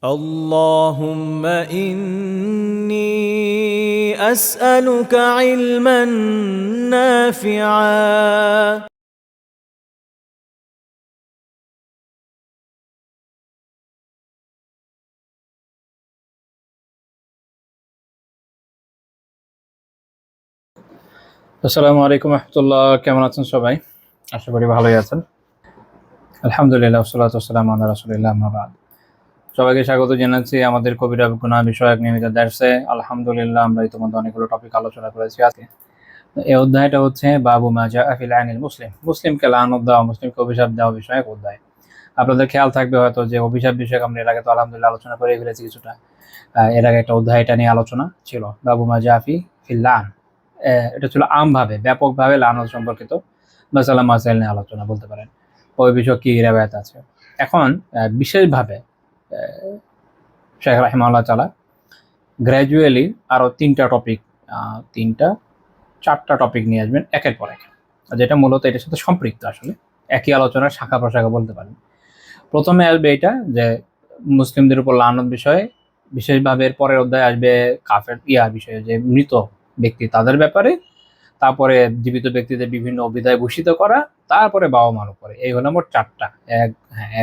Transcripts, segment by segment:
اللهم إني أسألك علما نافعا আসসালামু আলাইকুম রহমতুল্লাহ। কেমন আছেন সবাই? আশা করি ভালোই আছেন। আলহামদুলিল্লাহ, ওয়াসসালাতু ওয়াসসালামু আলা রাসূলিল্লাহ, আম্মা বাদ। সবাইকে স্বাগত জানাচ্ছি আমাদের কবিরা গুনাহ বিষয়ক নিয়মিত দার্সে। আলহামদুলিল্লাহ, আমরা ইতিমধ্যে অনেকগুলো টপিক আলোচনা করেছি। আজকে এই অধ্যায়টা হচ্ছে বাবু মা জাআ ফি লানিল মুসলিম, মুসলিমকে লানত দেওয়া, মুসলিমকে অভিশাপ দেওয়া বিষয়ক অধ্যায়। আপনাদের খেয়াল থাকবে হয়তো যে অভিশাপ বিষয়ক আমরা এর আগে তো আলহামদুলিল্লাহ আলোচনা করে ফেলেছি কিছুটা। এর আগে একটা অধ্যায় এটা নিয়ে আলোচনা ছিল, বাবু মা জাআ ফিল লান। এটা ছিল আমভাবে ব্যাপকভাবে লানত সম্পর্কিত মাসালা মাসাইল নিয়ে আলোচনা বলতে পারেন, ওই বিষয়ে কি রেওয়ায়াত আছে। এখন বিশেষভাবে শেখ রাহিমাহুল্লাহ তাআলা গ্র্যাজুয়ালি আরও চারটা টপিক নিয়ে আসবেন একের পর এক, যেটা মূলত এটার সাথে সম্পৃক্ত। আসলে একই আলোচনার শাখা প্রশাখা বলতে পারেন। প্রথমে আসবে এটা যে মুসলিমদের উপর লানত বিষয়ে, বিশেষভাবে এর পরের অধ্যায় আসবে কাফের বিষয়ে, যে মৃত ব্যক্তি তাদের ব্যাপারে, তারপরে জীবিত ব্যক্তিদের বিভিন্ন অভিধায় ভূষিত করা, তারপরে বাবা মার উপরে। এই হলো মোট চারটা,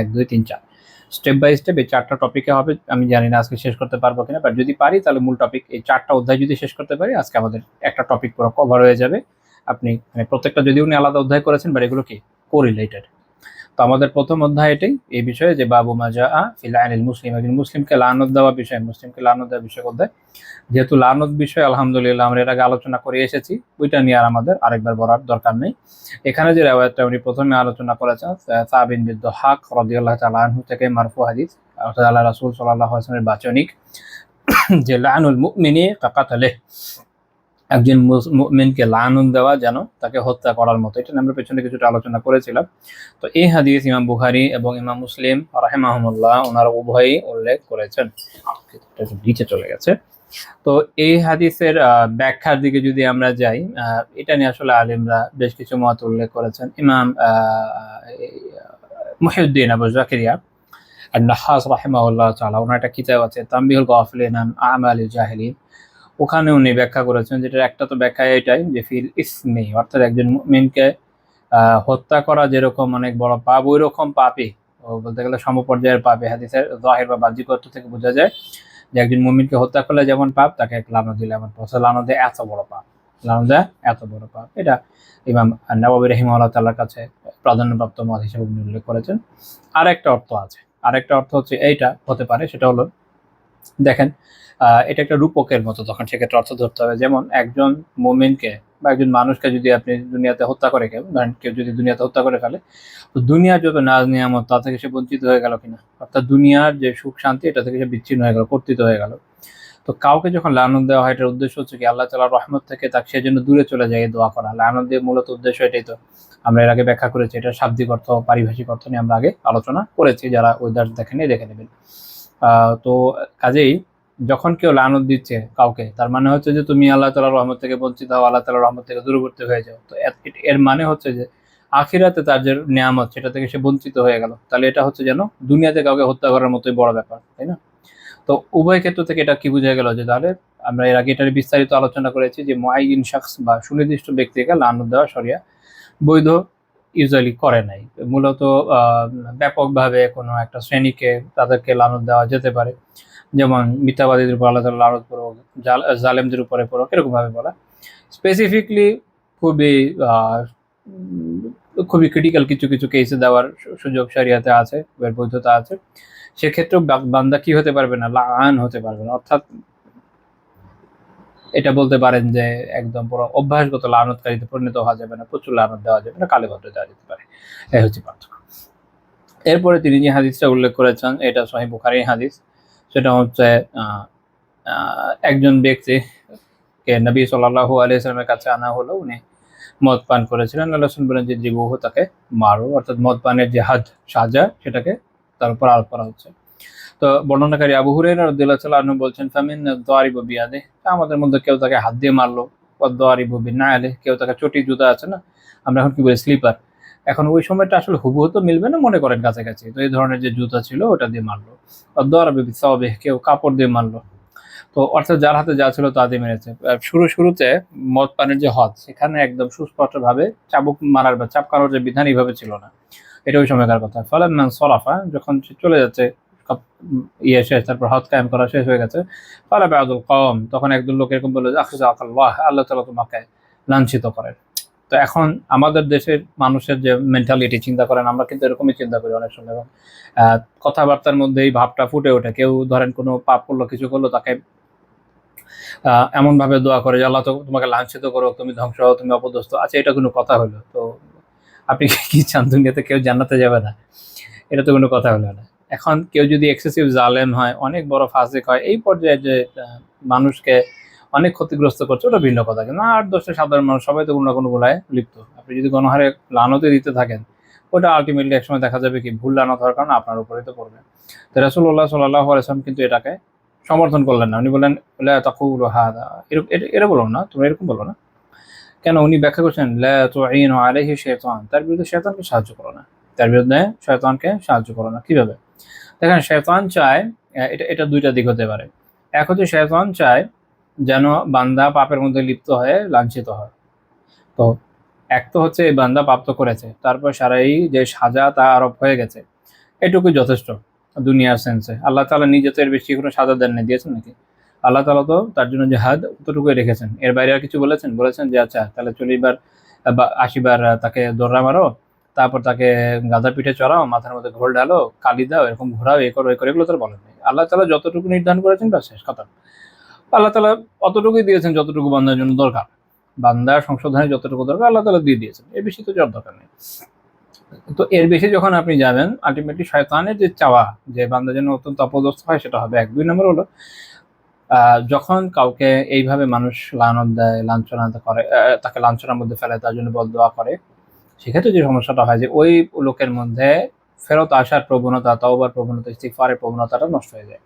এক দুই তিন চার, স্টেপ বাই স্টেপ এই চারটা টপিকে হবে। আমি জানি না আজকে শেষ করতে পারবো কিনা, বাট যদি পারি তাহলে মূল টপিক এই চারটা অধ্যায় যদি শেষ করতে পারি, আজকে আমাদের একটা টপিক পুরো কভার হয়ে যাবে। আপনি মানে প্রত্যেকটা যদি উনি আলাদা অধ্যায় করেছেন, বাট এগুলো কি কোরিলেটেড। তো আমাদের প্রথম অধ্যায় এটাই, এই বিষয়ে যে বাবু মা জাআ ফিল আনিল মুসলিম, একজন মুসলিমকে লানত দেওয়া বিষয়, মুসলিমকে লানত দেওয়া বিষয় অধ্যায়। যেহেতু লানত বিষয় আলহামদুলিল্লাহ আমরা এর আগে আলোচনা করে এসেছি, ওইটা নিয়ে আর আমাদের আরেকবার বলার দরকার নেই। এখানে যে রেওয়ায়াতটা উনি প্রথমে আলোচনা করেছেন সা'দ বিন দুহাক রাদিয়াল্লাহু তাআলা আনহু থেকে মারফু হাদিস, অর্থাৎ আল্লাহ রাসূল সাল্লাল্লাহু আলাইহি ওয়াসাল্লামের বাচনিক, যে লানুল মুমিনি কাকাতালিহি, একজন মুমিনকে লানত দেওয়া যেন তাকে হত্যা করার মতো। এটা আমরা পেছনে কিছুটা আলোচনা করেছিলাম। তো এই হাদিস ইমাম বুখারী এবং ইমাম মুসলিম রাহিমাহুমুল্লাহ ওনারা উভয়ই উল্লেখ করেছেন। নিচে চলে গেছে। তো এই হাদিসের ব্যাখ্যার দিকে যদি আমরা যাই, এটা নিয়ে আসলে আলিমরা বেশ কিছু মত উল্লেখ করেছেন। ইমাম মুহিউদ্দিন আবু জাকারিয়া আন-নাহাস রাহিমাহুল্লাহ তাআলা, ওনার একটা কিতাব আছে তানবীহুল গাফিলিন আন আমালিল জাহিলিন, ওখানে উনি ব্যাখ্যা করেছেন, যেটা একটা তো ব্যাখ্যা এটাই যে ফিল ইসমি, অর্থাৎ একজন মুমিনকে হত্যা করা যেরকম অনেক বড় পাপ, ওই রকম পাপই, বলতে গেলে সমপর্যায়ের পাপ। হাদিসের যাহির বা বাহ্যিক অর্থ থেকে বোঝা যায় যে একজন মুমিনকে হত্যা করলে যেমন পাপ, তাকে এক লানত দিলে এমন পাপ। লানত দেয় এত বড় পাপ, লানত দেয় এত বড় পাপ। এটা ইমাম নাওয়াবী রাহিমাহুল্লাহ তাআলার কাছে প্রাধান্যপ্রাপ্ত মত হিসেবে উল্লেখ করেছেন। আরেকটা অর্থ আছে, আরেকটা অর্থ হচ্ছে এইটা হতে পারে, সেটা হলো দেখেন এটা একটা রূপকের মতো, তখন সেক্ষেত্রে অর্থ ধরতে হবে। যেমন একজন মুমিনকে বা একজন মানুষকে যদি আপনি দুনিয়াতে হত্যা করে, কেউ যদি দুনিয়াতে হত্যা করে ফেলে, তো দুনিয়ার যত নাজ নিয়ামত তা থেকে সে বঞ্চিত হয়ে গেল কিনা, অর্থাৎ দুনিয়ার যে সুখ শান্তি এটা থেকে সে বিচ্ছিন্ন হয়ে গেল, কর্তৃত হয়ে গেল। তো কাউকে যখন লানত দেওয়া হয়, এটার উদ্দেশ্য হচ্ছে কি আল্লাহ তাআলার রহমত থেকে তাকে সেজন্য দূরে চলে যায়, দোয়া করা। লানত দিয়ে মূলত উদ্দেশ্য এটাই। তো আমরা এর আগে ব্যাখ্যা করেছি, এটা শাব্দিক অর্থ পারিভাষিক অর্থ নিয়ে আমরা আগে আলোচনা করেছি, যারা ওই দার্স দেখেনি দেখে নেবেন। তো কাজেই যখন কেউ লানত দিচ্ছে কাউকে, তার মানে হচ্ছে যে তুমি আল্লাহ তাআলার রহমত থেকে বঞ্চিত হও, আল্লাহ তাআলার রহমত থেকে দূরবর্তী হয়ে যাও। তো এর মানে হচ্ছে যে আখিরাতে তার যে নিয়ামত সেটা থেকে সে বঞ্চিত হয়ে গেল। তাহলে এটা হচ্ছে যেন দুনিয়াতে কাউকে হত্যা করার মতোই বড় ব্যাপার, তাই না? তো উভয় ক্ষেত্র থেকে এটা কি বোঝা গেল, যে তাহলে আমরা এর আগে এটার বিস্তারিত আলোচনা করেছি যে মুআইয়িন শখস বা সুনির্দিষ্ট ব্যক্তিকে লানত দেওয়া শরিয়া বৈধ ইউজুয়ালি করে নাই। মূলত ব্যাপকভাবে কোনো একটা শ্রেণীকে তাদেরকে লানত দেওয়া যেতে পারে, যেমন মিথ্যাবাদীদের উপর আল্লাহ তাআলা লানত করো, জালেমদের উপরে পড়ো, এরকম ভাবে বলা। স্পেসিফিকলি খুবই খুবই ক্রিটিক্যাল কিছু কিছু কেসে দেওয়ার সুযোগ শরিয়াতে আছে, এর বৈধতা আছে। সেক্ষেত্রেও বান্দা কি হতে পারবে না, লাআন হতে পারবে না। অর্থাৎ এটা বলতে পারেন যে একদম পুরো অভ্যাসগত লানতকারীতে পরিণত হওয়া যাবে না, প্রচুর লানত দেওয়া যাবে না, কালেভদ্রে দেওয়া যেতে পারে। এই হচ্ছে পার্থক্য। এরপরে তিনি যে হাদিসটা উল্লেখ করেছেন, এটা সহিহ বুখারীর হাদিস। সেটা হচ্ছে একজন ব্যক্তিকে নবী সাল্লাল্লাহু আলাইহি ওয়াসাল্লামের কাছে আনা হলো, উনি মদ পান করেছিলেন। আল্লাহ রাসূল বলেন যে জীবহু, তাকে মারো, অর্থাৎ মদ পানের যে সাজা সেটাকে তার উপর আরোপ করা হচ্ছে। তো বর্ণনাকারী আবু হুরায়রা রাদিয়াল্লাহু তাআলা আনহু বলছেন, ফামিন যারিবু বিয়াদি, আমাদের মধ্যে কেউ তাকে হাত দিয়ে মারলো, ওয়াদ যারিবু বিনাআলি, কেউ তাকে চটি জুতা আছে না, আমরা এখন কি বলি স্লিপার, এখন ওই সময়টা আসলে হুবহু তো মিলবে না, মনে করেন কাছাকাছি। তো এই ধরনের যে জুতা ছিল ওটা দিয়ে মারলো, দরাবে বিসাওয়াবিহ, কেউ কাপড় দিয়ে মারলো। তো অর্থাৎ যার হাতে যা ছিল তা দিয়ে মেরেছে। শুরুতে মদ পানের যে হদ, সেখানে একদম সুস্পষ্টভাবে চাবুক মারার বা চাপকানোর যে বিধান এইভাবে ছিল না। এটা ওই সময়কার কথা। ফালাম্মা সরাফা, যখন সে চলে যাচ্ছে, ইয়ে শেষ, তারপর হদ কায়েম করা শেষ হয়ে গেছে। ফালা বা'দুল কওম, তখন একদল লোক এরকম বলল যে আখজাকাল্লাহ, আল্লাহ তাআলা তোমাকে লাঞ্ছিত করেন। তো এখন আমাদের দেশের মানুষের যে মেন্টালিটি, চিন্তা করেন, আমরা কিন্তু এরকমই চিন্তা করি অনেক সময়। এবং কথাবার্তার মধ্যে এই ভাবটা ফুটে ওঠে। কেউ ধরেন কোনো পাপ করলো, কিছু করলো, তাকে এমন ভাবে দোয়া করে যে আল্লাহ তো তোমাকে লাঞ্ছিত করো, তুমি ধ্বংস হও, তুমি অপদস্থ। আচ্ছা, এটা কোনো কথা হলো? তো আপনি কি চান দুনিয়াতে কেউ জান্নাতে যাবে না? এটা তো কোনো কথা হলো না। এখন কেউ যদি এক্সেসিভ জালেম হয়, অনেক বড় ফাসিক হয়, এই পর্যায়ে যে মানুষকে অনেক ক্ষতিগ্রস্ত করছে, ওটা ভিন্ন কথা। কিন্তু ৮-১০টা সাধারণ মানুষ সবাই তো কোনো না কোনো গুনাহে লিপ্ত। আপনি যদি গণহারে লানতে দিতে থাকেন, ওটা আলটিমেটলি একসময় দেখা যাবে কি ভুল লানত হওয়ার কারণে আপনার উপরেই তো পড়বে। তো রাসূলুল্লাহ সাল্লাল্লাহু আলাইহি ওয়াসাল্লাম কিন্তু এটাকে সমর্থন করলেন না। উনি বললেন, লা তাকুলু হাযা, এটা বলো না, তোমরা এরকম বলো না। কেন? উনি ব্যাখ্যা করছেন, লা তুঈনু আলাইহি শাইতান, তার বিরুদ্ধে শয়তানকে সাহায্য করো না। তার বিরুদ্ধে শয়তানকে সাহায্য করো না। কিভাবে? দেখেন, শয়তান চায়, এটা ২ টা দিক হতে পারে। এক হচ্ছে শয়তান চায় যেন বান্দা পাপের মধ্যে লিপ্ত হয়ে লাঞ্ছিত হয়। তো এক তো হচ্ছে এই বান্দা পাপ তো করেছে, তারপর সারাই যে সাজা তা আরোপ হয়ে গেছে, এটুকুই যথেষ্ট দুনিয়ার সেন্সে। আল্লাহ তাআলা নিজে তো এর বেশি কোনো সাজা দেন নাই, দিয়েছেন নাকি? আল্লাহ তাআলা তো তার জন্য যে হাদ, অতটুকুই রেখেছেন। এর বাইরে আর কিছু বলেছেন? বলেছেন যে আচ্ছা তাহলে ৪০ বার বা ৮০ বার তাকে দোররা মারো, তারপর তাকে গাধার পিঠে চড়াও, মাথার মধ্যে ঘোল ঢালো, কালি দাও, এরকম ঘোরাও, এ করো, এগুলো তো বলেন নাই। আল্লাহ তাআলা যতটুকু নির্ধারণ করেছেন, ব্যাস শেষ কথা। আল্লাহ তাআলা অতটুকুই দিয়েছেন যতটুকু বান্দার জন্য দরকার। বান্দার সংশোধনে যতটুকু দরকার আল্লাহ তাআলা দিয়ে দিয়েছেন। এর বেশি তো যাওয়ার দরকার নেই। তো এর বেশি যখন আপনি যাবেন, আলটিমেটলি শয়তানের যে চাওয়া যে বান্দা যেন অত্যন্ত অপদস্থ হয়, সেটা হবে এক। ২ নম্বর হলো, যখন কাউকে এইভাবে মানুষ লানত দেয়, লাঞ্ছনা করে, তাকে লাঞ্ছনার মধ্যে ফেলে, তার জন্য বদদোয়া করে, সেক্ষেত্রে যে সমস্যাটা হয় যে ওই লোকের মধ্যে ফেরত আসার প্রবণতা, তওবার প্রবণতা, ইস্তিগফারের প্রবণতাটা নষ্ট হয়ে যায়।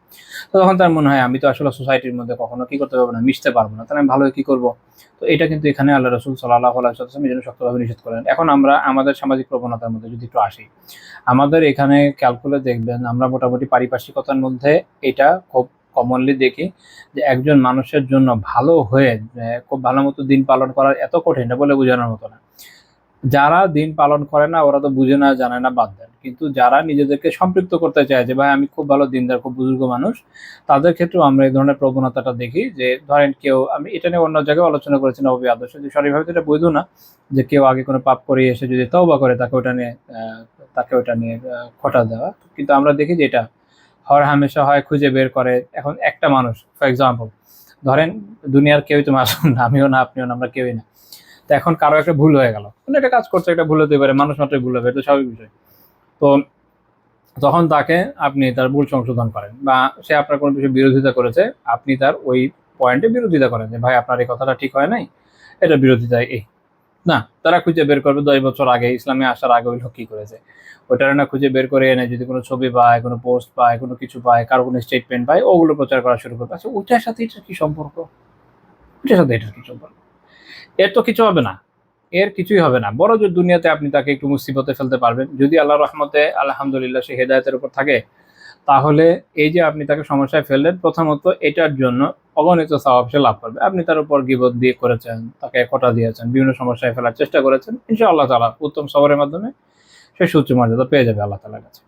তো তখন তার মনে হয় আমি তো আসলে সোসাইটির মধ্যে কখনো কি করতে পারবো না, মিশতে পারবো না, তাহলে আমি ভালো কি করবো? তো এটা কিন্তু এখানে আল্লাহ রাসূল সাল্লাল্লাহু আলাইহি ওয়াসাল্লাম এই জন্য শক্তভাবে নিষেধ করেন। এখন আমরা আমাদের সামাজিক প্রবণতার মধ্যে যদি একটু আসি, আমাদের এখানে খেয়াল করলে দেখবেন আমরা মোটামুটি পারিপার্শ্বিকতার মধ্যে এটা খুব কমনলি দেখি যে একজন মানুষের জন্য ভালো হয়ে খুব ভালো মতো দিন পালন করা এত কঠিন, এটা বলে বোঝানোর মতো না। যারা দিন পালন করে না ওরা তো বুঝে না, জানে না, বাদ দেন। কিন্তু যারা নিজেদেরকে সম্পৃক্ত করতে চায় যে ভাই আমি খুব ভালো দিনদার, খুব বুজুর্গ মানুষ, তাদের ক্ষেত্রেও আমরা এই ধরনের প্রবণতাটা দেখি। যে ধরেন কেউ, আমি এটা নিয়ে অন্য জায়গায় আলোচনা করেছি নববী আদর্শ, যে সঠিকভাবে তো এটা বৈধ না যে কেউ আগে কোনো পাপ করে এসে যদি তওবা করে তাকে ওটা নিয়ে খোঁটা দেওয়া। কিন্তু আমরা দেখি যে এটা হর হামেশা হয়, খুঁজে বের করে। এখন একটা মানুষ, ফর এক্সাম্পল ধরেন, দুনিয়ার কেউই তো মাসুম না, আমিও না, আপনিও না, আমরা কেউই না। তো এখন কারো একটা ভুল হয়ে গেল, কোনো একটা কাজ করছে, একটা ভুল হতে পারে, মানুষ মাত্রই ভুল হবে, এটা স্বাভাবিক বিষয়। তো তখন তাকে আপনি তার ভুল সংশোধন করেন, বা সে আপনার কোনো কিছু বিরোধিতা করেছে, আপনি তার ওই পয়েন্টে বিরোধিতা করেন যে ভাই আপনার এই কথাটা ঠিক হয় নাই, এটা বিরোধিতা এই না। তারা খুঁজে বের করবে ১০ বছর আগে ইসলামে আসার আগে ওই লোক কি করেছে, ওটার না খুঁজে বের করে এনে যদি কোনো ছবি পায়, কোনো পোস্ট পায়, কোনো কিছু পায়, কারো কোনো স্টেটমেন্ট পায়, ওগুলো প্রচার করা শুরু করবে। আচ্ছা, ওইটার সাথে এটার কি সম্পর্ক? ওইটার সাথে এটার কি সম্পর্ক? এর তো কিছু হবে না, এর কিছুই হবে না। বড় যে দুনিয়াতে আপনি তাকে একটু মুসিবতে ফেলতে পারবেন। যদি আল্লাহর রহমতে আলহামদুলিল্লাহ সে হেদায়েতের উপর থাকে, তাহলে এই যে আপনি তাকে সমস্যায় ফেললেন, প্রথমত এটার জন্য অগণিত সওয়াব সে লাভ করবে। আপনি তার উপর গীবত দিয়ে করেছেন, তাকে খোঁটা দিয়েছেন, বিভিন্ন সমস্যায় ফেলার চেষ্টা করেছেন। ইনশাআল্লাহ তাআলা উত্তম সবরের মাধ্যমে সে সুউচ্চ মর্যাদা পেয়ে যাবে আল্লাহ তাআলার কাছে।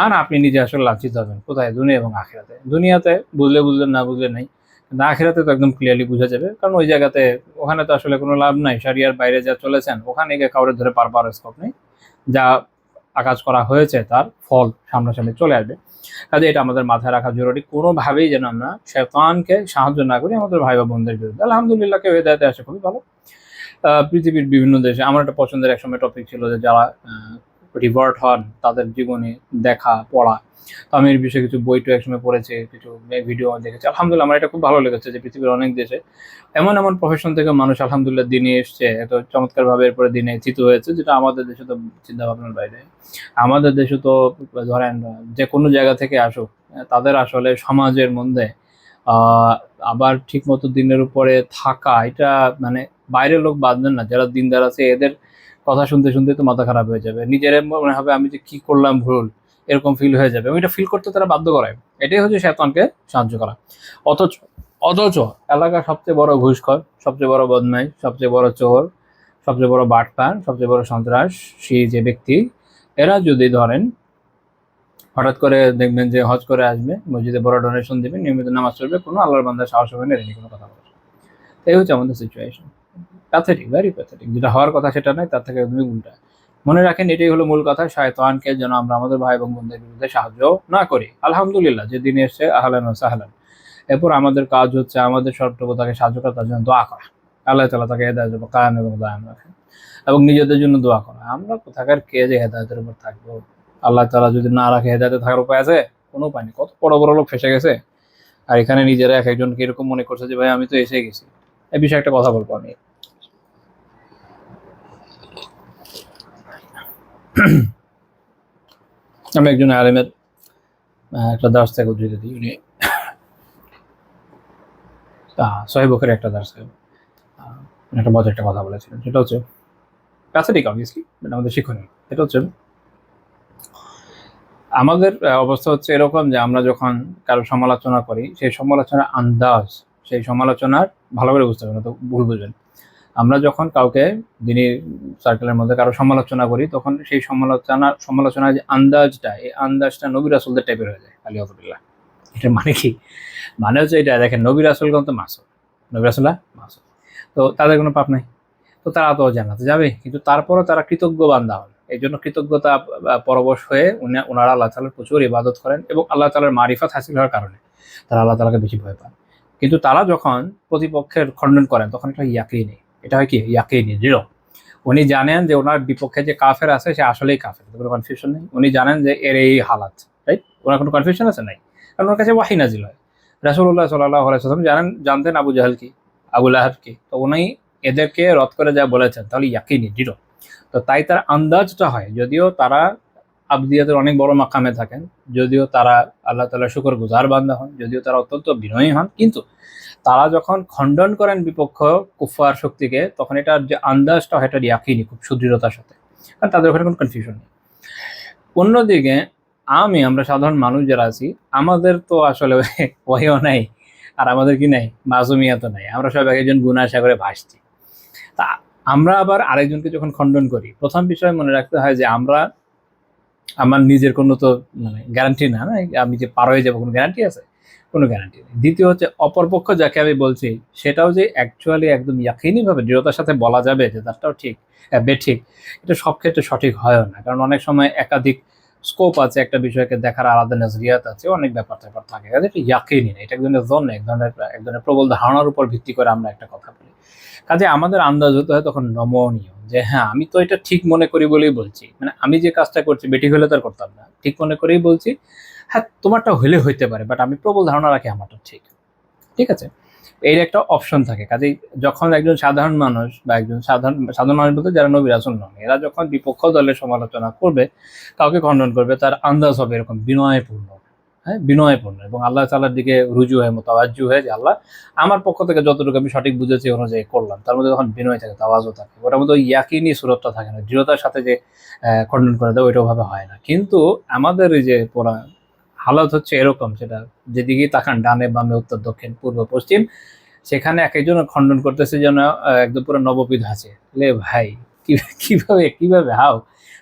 আর আপনি নিজে আসলে লাঞ্ছিত হবেন কোথায়? দুনিয়া এবং আখিরাতে। দুনিয়াতে বুঝলে বুঝলেন, না বুঝলে নাই। কিন্তু আখিরাতে তো একদম ক্লিয়ারলি বুঝা যাবে। কারণ ওই জায়গাতে, ওখানে তো আসলে কোনো লাভ নাই। শরিয়ার বাইরে যা চলেছেন, ওখানে গিয়ে কাউরে ধরে পার পাওয়ার স্কোপ নেই। যা আকাজ করা হয়েছে তার ফল সামনাসামনি চলে আসবে। কাজে এটা আমাদের মাথায় রাখা জরুরি। কোনোভাবেই যেন আমরা শয়তানকে সাহায্য না করি আমাদের ভাই বা বোনদের বিরুদ্ধে। আলহামদুলিল্লাহ কেউ হেদায়েতে আসে, খুবই ভালো। পৃথিবীর বিভিন্ন দেশে আমার একটা পছন্দের একসময় টপিক ছিল যে যারা রিভার্ট হন, তাদের জীবনী দেখা, পড়া। তো আমি এর বিষয়ে কিছু বই-টই একসময় পড়েছি, কিছু ভিডিও দেখেছি। আলহামদুলিল্লাহ আমার এটা খুব ভালো লেগেছে যে পৃথিবীর অনেক দেশে এমন প্রফেশন থেকে মানুষ আলহামদুলিল্লাহ দিনে এসছে, এত চমৎকারভাবে এরপরে দিনে চিত হয়েছে, যেটা আমাদের দেশে তো চিন্তাভাবনার বাইরে। আমাদের দেশে তো ধরেন যে কোনো জায়গা থেকে আসুক, তাদের আসলে সমাজের মধ্যে আ আবার ঠিকমতো দিনের উপরে থাকা, এটা মানে বাইরের লোক বাদ দেন না, যারা দিনদার আছে এদের কথা শুনতে শুনতে তো মাথা খারাপ হয়ে যাবে, নিজের মনে হবে আমি যে কি করলাম ভুল, এরকম ফিল হয়ে যাবে। ওইটা ফিল করতে তারা বাধ্য করে। এটাই হচ্ছে শয়তানকে সাহায্য করা। অথচ অথচ এলাকার সবচেয়ে বড় ঘুষখোর, সবচেয়ে বড় বদমাইশ, সবচেয়ে বড় চোর, সবচেয়ে বড় বাটপার, সবচেয়ে বড় সন্ত্রাসী যে ব্যক্তি, এরা যদি ধরেন হঠাৎ করে দেখবেন যে হজ করে আসবে, মসজিদে বড় ডোনেশন দেবে, নিয়মিত নামাজ পড়বে, কোনো আল্লাহর বান্দার সাহস হবে না এর নিয়ে কোনো কথা বলে। এই হচ্ছে আমাদের সিচুয়েশন। Pathetic, very pathetic. যেটা হওয়ার কথা সেটা নয়, তার থেকে একদমই উল্টা। মনে রাখেন, এটাই হলো মূল কথা, শয়তানকে যেন আমরা আমাদের ভাই এবং বোনদের বিরুদ্ধে সাহায্য না করি। আলহামদুলিল্লাহ, যে দিন এসছে আহলান ওয়া সাহলান। এরপর আমাদের কাজ হচ্ছে আমাদের সর্বপ্রথম তাকে সাহায্য করা, তার জন্য দোয়া করা। আল্লাহ তাআলা তাকে হেদায়েতের উপর কায়েম এবং দায়েম রাখেন, এবং নিজেদের জন্য দোয়া করা। আমরা কোথাকার কে যে হেদায়েতের উপর থাকবো? আল্লাহ তাআলা যদি না রাখে, হেদায়েতে থাকার উপায় আছে? কোনো উপায় নেই। কত বড় বড় লোক ফেসে গেছে, আর এখানে নিজেরা এক একজনকে এরকম মনে করছে যে ভাই আমি তো এসে গেছি। এই বিষয়ে একটা কথা বলবো আমি। আমি একজন আলেমের একটা দার্স থেকে উদ্ধৃতি দিই। উনি সহিহ বুখারীর একটা দার্সে একটা মজার একটা কথা বলেছিলেন। সেটা হচ্ছে প্যাথেটিক অবভিয়াসলি, বাট আমাদের শিক্ষণীয়। এটা হচ্ছে আমাদের অবস্থা হচ্ছে এরকম যে আমরা যখন কারো সমালোচনা করি, সেই সমালোচনার আন্দাজ, সেই সমালোচনার ভালো করে বুঝতে হবে না তো ভুল বুঝবেন। আমরা যখন কাউকে দিনী সার্কেলের মধ্যে কারো সমালোচনা করি, তখন সেই সমালোচনার যে আন্দাজটা, এই আন্দাজটা নবী রাসূলদের টাইপের হয়ে যায়। আলিয়াযুবিল্লাহ। এটার মানে কি? মানে হচ্ছে এটা, দেখেন নবী রাসূলগণ তো মাসুম, নবী রাসূলরা মাসুম, তো তাদের কোনো পাপ নাই, তো তারা তো জান্নাতে যাবে। কিন্তু তারপরও তারা কৃতজ্ঞ বান্দা হন। এই জন্য কৃতজ্ঞতা পরবশ হয়ে ওনারা আল্লাহ তাআলার প্রচুর ইবাদত করেন, এবং আল্লাহ তাআলার মারিফাত হাসিল হওয়ার কারণে তারা আল্লাহ তাআলাকে বেশি ভয় পান। কিন্তু তারা যখন প্রতিপক্ষের খণ্ডন করেন, তখন এটা ইয়াকিনী, এটা হয় কি ইয়াকিনী, দৃঢ়। উনি জানেন যে ওনার বিপক্ষে যে কাফের আছে সে আসলেই কাফের, কোনো কনফিউশন নেই। উনি জানেন যে এর এই হালাত, রাইট? ওনার কোনো কনফিউশন আছে? নাই। কারণ ওনার কাছে ওয়াহী নাজিল হয়। রাসূলুল্লাহ সাল্লাল্লাহু আলাইহি ওয়াসাল্লাম জানতেন আবু জাহেল কি, আবু লাহাব কি, তো উনি এদেরকে রদ করে যা বলেছেন, তাহলে ইয়াকিনী, দৃঢ়। তো তাই তার আন্দাজটা হয়, যদিও তারা আবদিয়াতের অনেক বড় মাকামে থাকেন, যদিও তারা আল্লাহ তাআলার শুকরগুজার বান্দা হন, যদিও তারা অত্যন্ত বিনয়ী হন, কিন্তু তারা যখন খণ্ডন করেন বিপক্ষ কুফফার শক্তিকে, তখন এটার যে আন্দাজটা হয় এটা ইয়াকিনী, খুব সুদৃঢ়তার সাথে, কারণ তাদের ওখানে কোনো কনফিউশন নেই। অন্যদিকে আমরা সাধারণ মানুষ যারা আছি, আমাদের তো আসলে ওয়াহিও নাই, আর আমাদের কি নাই, মাসুমিয়াতও নাই। আমরা সব একজন গুনাহ সাগরে ভাসছি। তা আমরা আবার আরেকজনকে যখন খণ্ডন করি, প্রথম বিষয় মনে রাখতে হয় যে আমার নিজের কোনো তো মানে গ্যারান্টি না, আমি যে পার হয়ে যাবো, কোনো গ্যারান্টি আছে? কোনো গ্যারান্টি নেই। দ্বিতীয় হচ্ছে অপরপক্ষ যাকে আমি বলছি, সেটাও যে অ্যাকচুয়ালি একদম ইয়াকিনীভাবে দৃঢ়তার সাথে বলা যাবে যে তারটাও ঠিক বেঠিক, এটা সব ক্ষেত্রে সঠিক হয়ও না। কারণ অনেক সময় একাধিক স্কোপ আছে, একটা বিষয়কে দেখার আলাদা নজরিয়াত আছে, অনেক ব্যাপার ট্যাপার থাকে। কাজে এটা ইয়াকিনী না, এটা এক ধরনের জন্য এক ধরনের প্রবল ধারণার উপর ভিত্তি করে আমরা একটা কথা বলি। কাজে আমাদের আন্দাজ হতে হয় তখন নমনীয়, যে হ্যাঁ আমি তো এটা ঠিক মনে করি বলেই বলছি, মানে আমি যে কাজটা করছি বেঠিক হলে তো আর করতাম না, ঠিক মনে করেই বলছি। হ্যাঁ তোমারটা হলে হইতে পারে, বাট আমি প্রবল ধারণা রাখি আমারটা ঠিক, ঠিক আছে? এর একটা অপশন থাকে। কাজেই যখন একজন সাধারণ মানুষ বা একজন সাধারণ মানুষ বলতে যারা নবী রাসূল নন, এরা যখন বিপক্ষ দলের সমালোচনা করবে, কাউকে খণ্ডন করবে, তার আন্দাজ হবে এরকম বিনয়পূর্ণ, হ্যাঁ বিনয়পূর্ণ, এবং আল্লাহ তাআলার দিকে রুজু হয়ে মুতাওয়াজ্জু হয়ে, যে আল্লাহ আমার পক্ষ থেকে যতটুকু আমি সঠিক বুঝেছি অনুযায়ী করলাম। তার মধ্যে যখন বিনয় থাকে, তাওয়াজু থাকে, ওটার মধ্যে ইয়াকিনী সুরতটা থাকে না, দৃঢ়তার সাথে যে খণ্ডন করে দেয় ওইটা ভাবে হয় না। কিন্তু আমাদের এই যে পুরা হালত হচ্ছে এরকম, সেটা যেদিকেই তাকান, ডানে বামে উত্তর দক্ষিণ পূর্ব পশ্চিম, সেখানে এক একজন খণ্ডন করতেছে যেন একদম পুরো নববিধ আছে। লে ভাই কিভাবে কিভাবে হাও?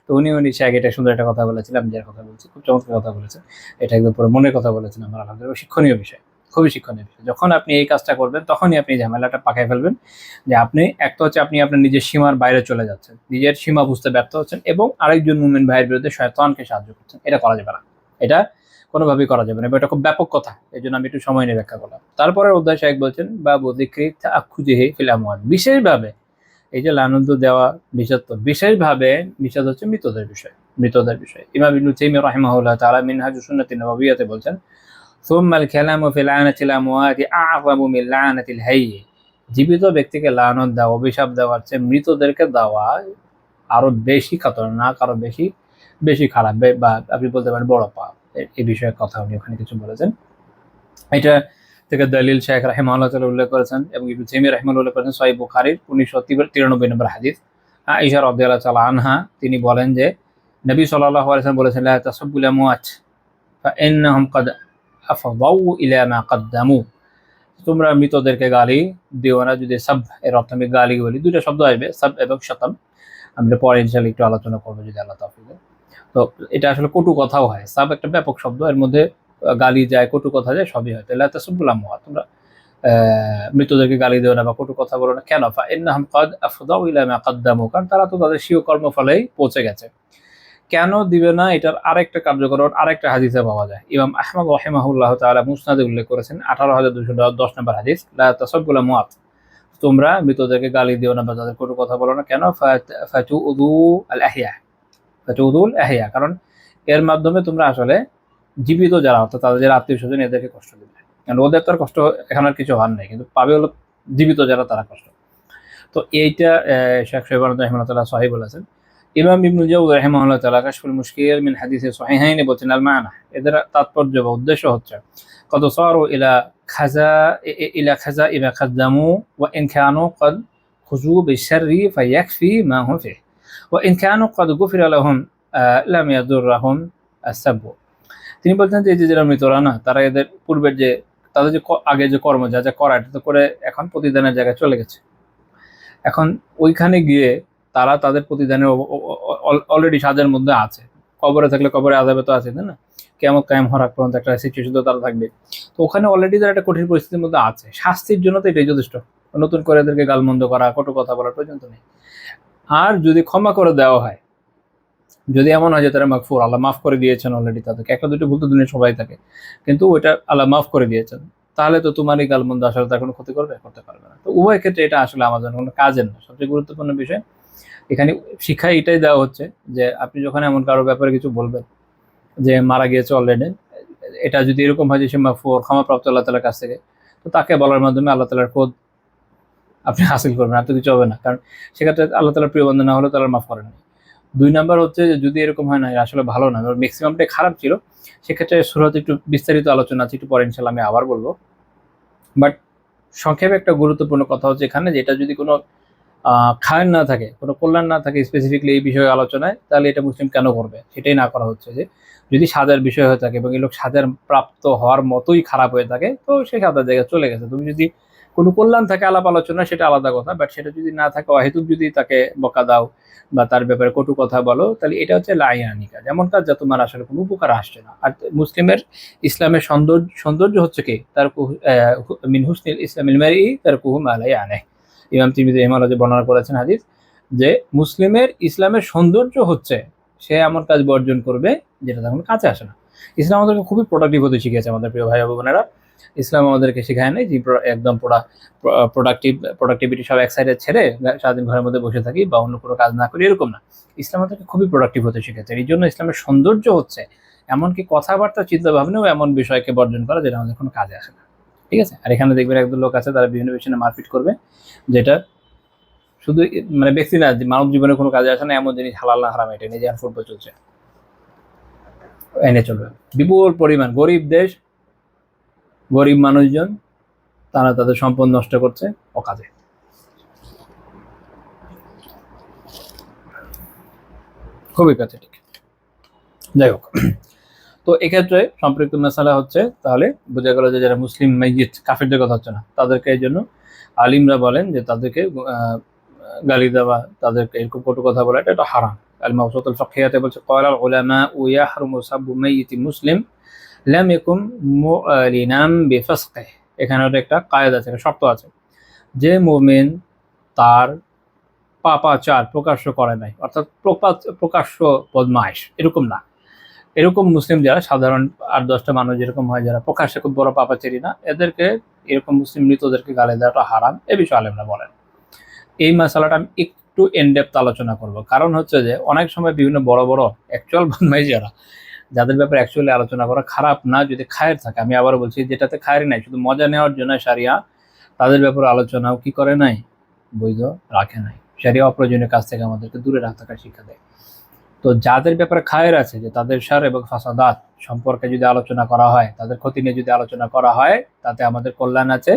তো উনি শায়েখ এটা সুন্দর একটা কথা বলেছিলাম, যার কথা বলছি, খুব চমৎকার কথা বলেছেন। এটা একদম পুরো মনের কথা বলেছেন আমার, আলহামদুলিল্লাহ, শিক্ষণীয় বিষয়, খুবই শিক্ষণীয় বিষয়। যখন আপনি এই কাজটা করবেন, তখনই আপনি ঝামেলাটা পাকায় ফেলবেন, যে আপনি একটা হচ্ছে আপনি আপনার নিজের সীমার বাইরে চলে যাচ্ছেন, নিজের সীমা বুঝতে ব্যর্থ হচ্ছেন, এবং আরেকজন মুমিন ভাইয়ের বিরুদ্ধে শয়তানকে সাহায্য করছেন। এটা করা যাবে না, এটা কোনোভাবেই করা যাবে না, এটা খুব ব্যাপক কথা। এই জন্য আমি একটু সময় নিয়ে ব্যাখ্যা করলাম। তারপরে অধ্যায় শায়েখ বলছেন বাবু যিকরি তাআখুযিহি ফিল আমওয়াত, বিশেষভাবে এই যে লানত দেওয়া নিষেধ, তো বিশেষভাবে নিষেধ হচ্ছে মৃতদের বিষয়। ইমাম ইবনে তাইমিয়া রাহিমাহুল্লাহ তাআলা মিনহাজুস সুন্নাতিন নববিয়্যাতে বলছেন, সুম্মাল কালামু ফি লানাতিল আমওয়াতি আ'যামু মিন লানাতিল হাইয়্যি, জীবিত ব্যক্তিকে লানত দেওয়া, অভিশাপ দেওয়ার চেয়ে মৃতদেরকে দেওয়া আরো বেশি খতরনাক, আরো বেশি বেশি খারাপ, বা আপনি বলতে পারেন বড় পাপ। এই বিষয়ে কথা উনি ওখানে কিছু বলেছেন। এটা থেকে দলিল শায়েখ রাহিমাহুল্লাহ তাআলা উল্লেখ করেছেন, এবং ইবনে তাইমিয়া রাহিমাহুল্লাহ উল্লেখ করেছেন সহিহ বুখারীর 1993 নম্বর হাদিস, আয়েশা রাদিয়াল্লাহু তাআলা আনহা তিনি বলেন যে নবী সাল্লাল্লাহু আলাইহি ওয়াসাল্লাম বলেছেন, লা তাসাব্বুল আমওয়াত ফাইন্নাহুম কাদ আফদাউ ইলা মা কদ্দামু। তোমরা মৃতদেরকে গালি দিও না। যদি সাব এর অর্থ আমি গালি বলি, দুইটা শব্দ আসবে, সাব এবং শতম। আমরা পরে ইনশাআল্লাহ একটু আলোচনা করবো যদি আল্লাহ তৌফিক দেয়। তো এটা আসলে কটু কথাও হয়। সাব একটা ব্যাপক শব্দ, এর মধ্যে গালি যায়, কটু কথা যায়, সবই হয়। তাহলে তাসাব্বুল আমওয়াত, তোমরা মৃতদেরকে গালি দিও না বা কটু কথা বলো না। কেন? ফাইন্নাহুম কাদ আফদাউ ইলা মা কদ্দামু, কারণ তারা তো তাদের স্বীয় কর্মফলেই পৌঁছে গেছে। কেন দিবে না, এটার আরেকটা কার্যকর আরেকটা হাদিসে পাওয়া যায়। ইমাম আহমদ রাহিমাহুল্লাহ তাআলা মুসনাদে উল্লেখ করেছেন 18,210 নম্বর হাদিস, লা তাসাব্বুল আমওয়াত, তোমরা মৃতদেরকে গালি দিও না বা তাদের কটু কথা বলো না। কেন? ফাতুউযু আল আহইয়া, ফাতুউযুল আহইয়া, কারণ এর মাধ্যমে তোমরা আসলে জীবিত যারা, অর্থাৎ তাদের যারা আত্মীয় স্বজন, এদেরকে কষ্ট দিবে। কারণ ওদের তো আর কষ্ট এখন আর কিছু হওয়ার নেই, কিন্তু পাবে হলো জীবিত যারা, তারা কষ্ট। তো এইটা শেখ শোয়েব রাহিমাহুল্লাহ সহিহ বলেছেন। ইমাম ইবনুল জাওজি রাহিমাহুল্লাহ তাআলা কাশফুল মুশকিল মিন হাদিসে সহিহাইন বলছেন, আল মানা, এদের তাৎপর্য বা উদ্দেশ্য হচ্ছে কদ সারু ইলা খাজা ইমা খাদ্দামু ওয়া ইন কানু কদ খুজু বিশররি ফায়াকফি মা হুম ফিহি ওয়া ইন কানু কদ গুফিরা লাহুম লাম ইয়াদুররাহুম আস-সাবু। তিনি বলছেন যে এই যে যারা মৃতরা না, তারা এদের পূর্বের যে তাদের যে আগে যে কর্ম যা যা করা, এটা তো করে এখন প্রতিদানের জায়গায় চলে গেছে। এখন ওইখানে গিয়ে তারা তাদের প্রতিদানের অলরেডি সাজার মধ্যে আছে। কবরে থাকলে কবরে আযাবে তো আছে, তাই না? কিয়ামত কায়েম হওয়ার আগ পর্যন্ত একটা সিচুয়েশন তো তারা থাকবে। তো ওখানে অলরেডি তারা একটা কঠিন পরিস্থিতির মধ্যে আছে। শাস্তির জন্য তো এটাই যথেষ্ট। নতুন করে এদেরকে গালমন্দ করা, কটু কথা বলার প্রয়োজন তো নেই। আর যদি ক্ষমা করে দেওয়া হয়, যদি এমন হয় যে তারা মাগফুর, আল্লাহ মাফ করে দিয়েছেন অলরেডি, তাদেরকে একটা দুটো ভুল তো দুনিয়া সবাই থাকে, কিন্তু ওইটা আল্লাহ মাফ করে দিয়েছেন, তাহলে তো তোমার এই গালমন্দ আসলে তার কোনো ক্ষতি করবে? করতে পারবে না। তো উভয় ক্ষেত্রে এটা আসলে আমাদের কোনো কাজের না। সবচেয়ে গুরুত্বপূর্ণ বিষয় এখানে শিক্ষা এটাই দেওয়া হচ্ছে যে আপনি যখন এমন কারো ব্যাপারে কিছু বলবেন যে মারা গিয়েছে অলরেডি, এটা যদি এরকম হয় যে সে মাগফুর, ক্ষমাপ্রাপ্ত আল্লাহ তাআলার কাছ থেকে, তো তাকে বলার মাধ্যমে আল্লাহ তাআলার খোদ আপনি হাসিল করবেন, আর তো কিছু হবে না। কারণ সেক্ষেত্রে আল্লাহ তাআলার প্রিয় বান্দা না হলে তাআলা মাফ করেন না। 2 নাম্বার হচ্ছে যে যদি এরকম হয় না আসলে ভালো না, ম্যাক্সিমামটাই খারাপ ছিল, সেক্ষেত্রে সূরাতে একটু বিস্তারিত আলোচনা আছে, একটু পরে ইনশাআল্লাহ আমি আবার বলবো। বাট সংক্ষেপে একটা গুরুত্বপূর্ণ কথা হচ্ছে এখানে, যে এটা যদি কোনো খায়ের না থাকে, কোনো কল্যাণ না থাকে স্পেসিফিকলি এই বিষয়ে আলোচনায়, তাহলে এটা মুসলিম কেন করবে? সেটাই না করা হচ্ছে। যে যদি সাজার বিষয় হয়ে থাকে এবং এই লোক সাজার প্রাপ্ত হওয়ার মতোই খারাপ হয়ে থাকে, তো সে সাজার জায়গায় চলে গেছে। তুমি যদি কোনো কল্যাণ থাকে আলাপ আলোচনা, সেটা আলাদা কথা, বাট সেটা যদি না থাকে, অহেতুক যদি তাকে বকা দাও বা তার ব্যাপারে কটু কথা বলো, তাহলে এটা হচ্ছে লাইয়ানি কাজ, এমন কাজ যা তোমার আসলে কোনো উপকার আসছে না। আর মুসলিমের ইসলামের সৌন্দর্য হচ্ছে কি, তার মিন হুসনিল ইসলামিল মারই তারকুহু মা লা ইয়ানিহ। ইমাম তিরমিজি রাহিমাহুল্লাহ যে বর্ণনা করেছেন হাদিস, যে মুসলিমের ইসলামের সৌন্দর্য হচ্ছে সে এমন কাজ বর্জন করবে যেটা তখন কাছে আসে না। ইসলাম আমাদেরকে খুবই প্রোডাক্টিভ হতে শিখিয়েছে আমাদের প্রিয় ভাই বোনেরা। ইসলাম আমাদেরকে শেখায় নাই যে একদম প্রোডাক্টিভিটি সব এক সাইডে ছেড়ে সারাদিন ঘরের মধ্যে বসে থাকি বা অন্য কোনো কাজ না করি, এরকম না। ইসলাম আমাদেরকে খুবই প্রোডাক্টিভ হতে শিখেছে। এই জন্য ইসলামের সৌন্দর্য হচ্ছে এমনকি কথাবার্তা, চিন্তা ভাবনাও এমন বিষয়কে বর্জন করা যেটা আমাদের কোনো কাজে আসে না। ঠিক আছে? আর এখানে দেখবেন একদল লোক আছে, তারা বিভিন্ন বিষয়ে মারপিট করবে, যেটা শুধু মানে ব্যক্তি না, মানব জীবনে কোনো কাজে আসে না, এমন জিনিস হালাল না হারাম এটা নিয়ে যে ফুটবল চলছে এনে চলবে। বিপুল পরিমাণ গরিব দেশ, গরিব মানুষজন, তারা তাদের সম্পদ নষ্ট করছে অকাজে। খুবই কাছে, ঠিক। যাই হোক, তো এক্ষেত্রে সম্পৃক্ত মেসালা হচ্ছে, তাহলে বোঝা গেল যে যারা মুসলিম মাইয়িত, কাফিরদের কথা হচ্ছে না, তাদেরকে এই জন্য আলিমরা বলেন যে তাদেরকে গালি দেওয়া, তাদেরকে এরকম কটু কথা বলা, এটা হারাম। আল মাওসুতুল ফাকহিয়াতে বলছে, ক্বালাল উলামা ইয়াহরুমু সাব্বু মাইয়িতি মুসলিম লাম ইয়াকুম মুআলিনাম বিফাসকিহি। এখানে একটা কায়দা আছে, একটা শর্ত আছে, যে মুমিন তার পাপাচার প্রকাশ্য করে নাই, অর্থাৎ প্রকাশ্য বদমাইশ এরকম না। এরকম মুসলিম যারা সাধারণ 8-10টা মানুষ যেরকম হয়, যারা প্রকাশ্যে খুব বড় পাপাচারী না, এদেরকে এরকম মুসলিম মৃতদেরকে গালি দেওয়াটা হারাম, এ বিষয়ে আলেমরা বলেন। এই মশালাটা আমি একটু ইনডেপথ আলোচনা করব, কারণ হচ্ছে যে অনেক সময় বিভিন্ন বড় বড় অ্যাকচুয়াল বদমাইশ যারা, যাদের ব্যাপারে অ্যাকচুয়ালি আলোচনা করা খারাপ না, যদি খায়ের থাকে, আমি আবারও বলছি, যেটাতে খায়ের নাই, শুধু মজা নেওয়ার জন্য শারিয়া তাদের ব্যাপারে আলোচনাও কি করে নাই, বৈধ রাখে নাই। শারিয়া অপ্রয়োজনীয় কাজ থেকে আমাদেরকে দূরে থাকার শিক্ষা দেয়। তো যাদের ব্যাপারে খায়ের আছে, যে তাদের শার এবং ফাসাদাত সম্পর্কে যদি আলোচনা করা হয়, তাদের ক্ষতি নিয়ে যদি আলোচনা করা হয়, তাতে আমাদের কল্যাণ আছে।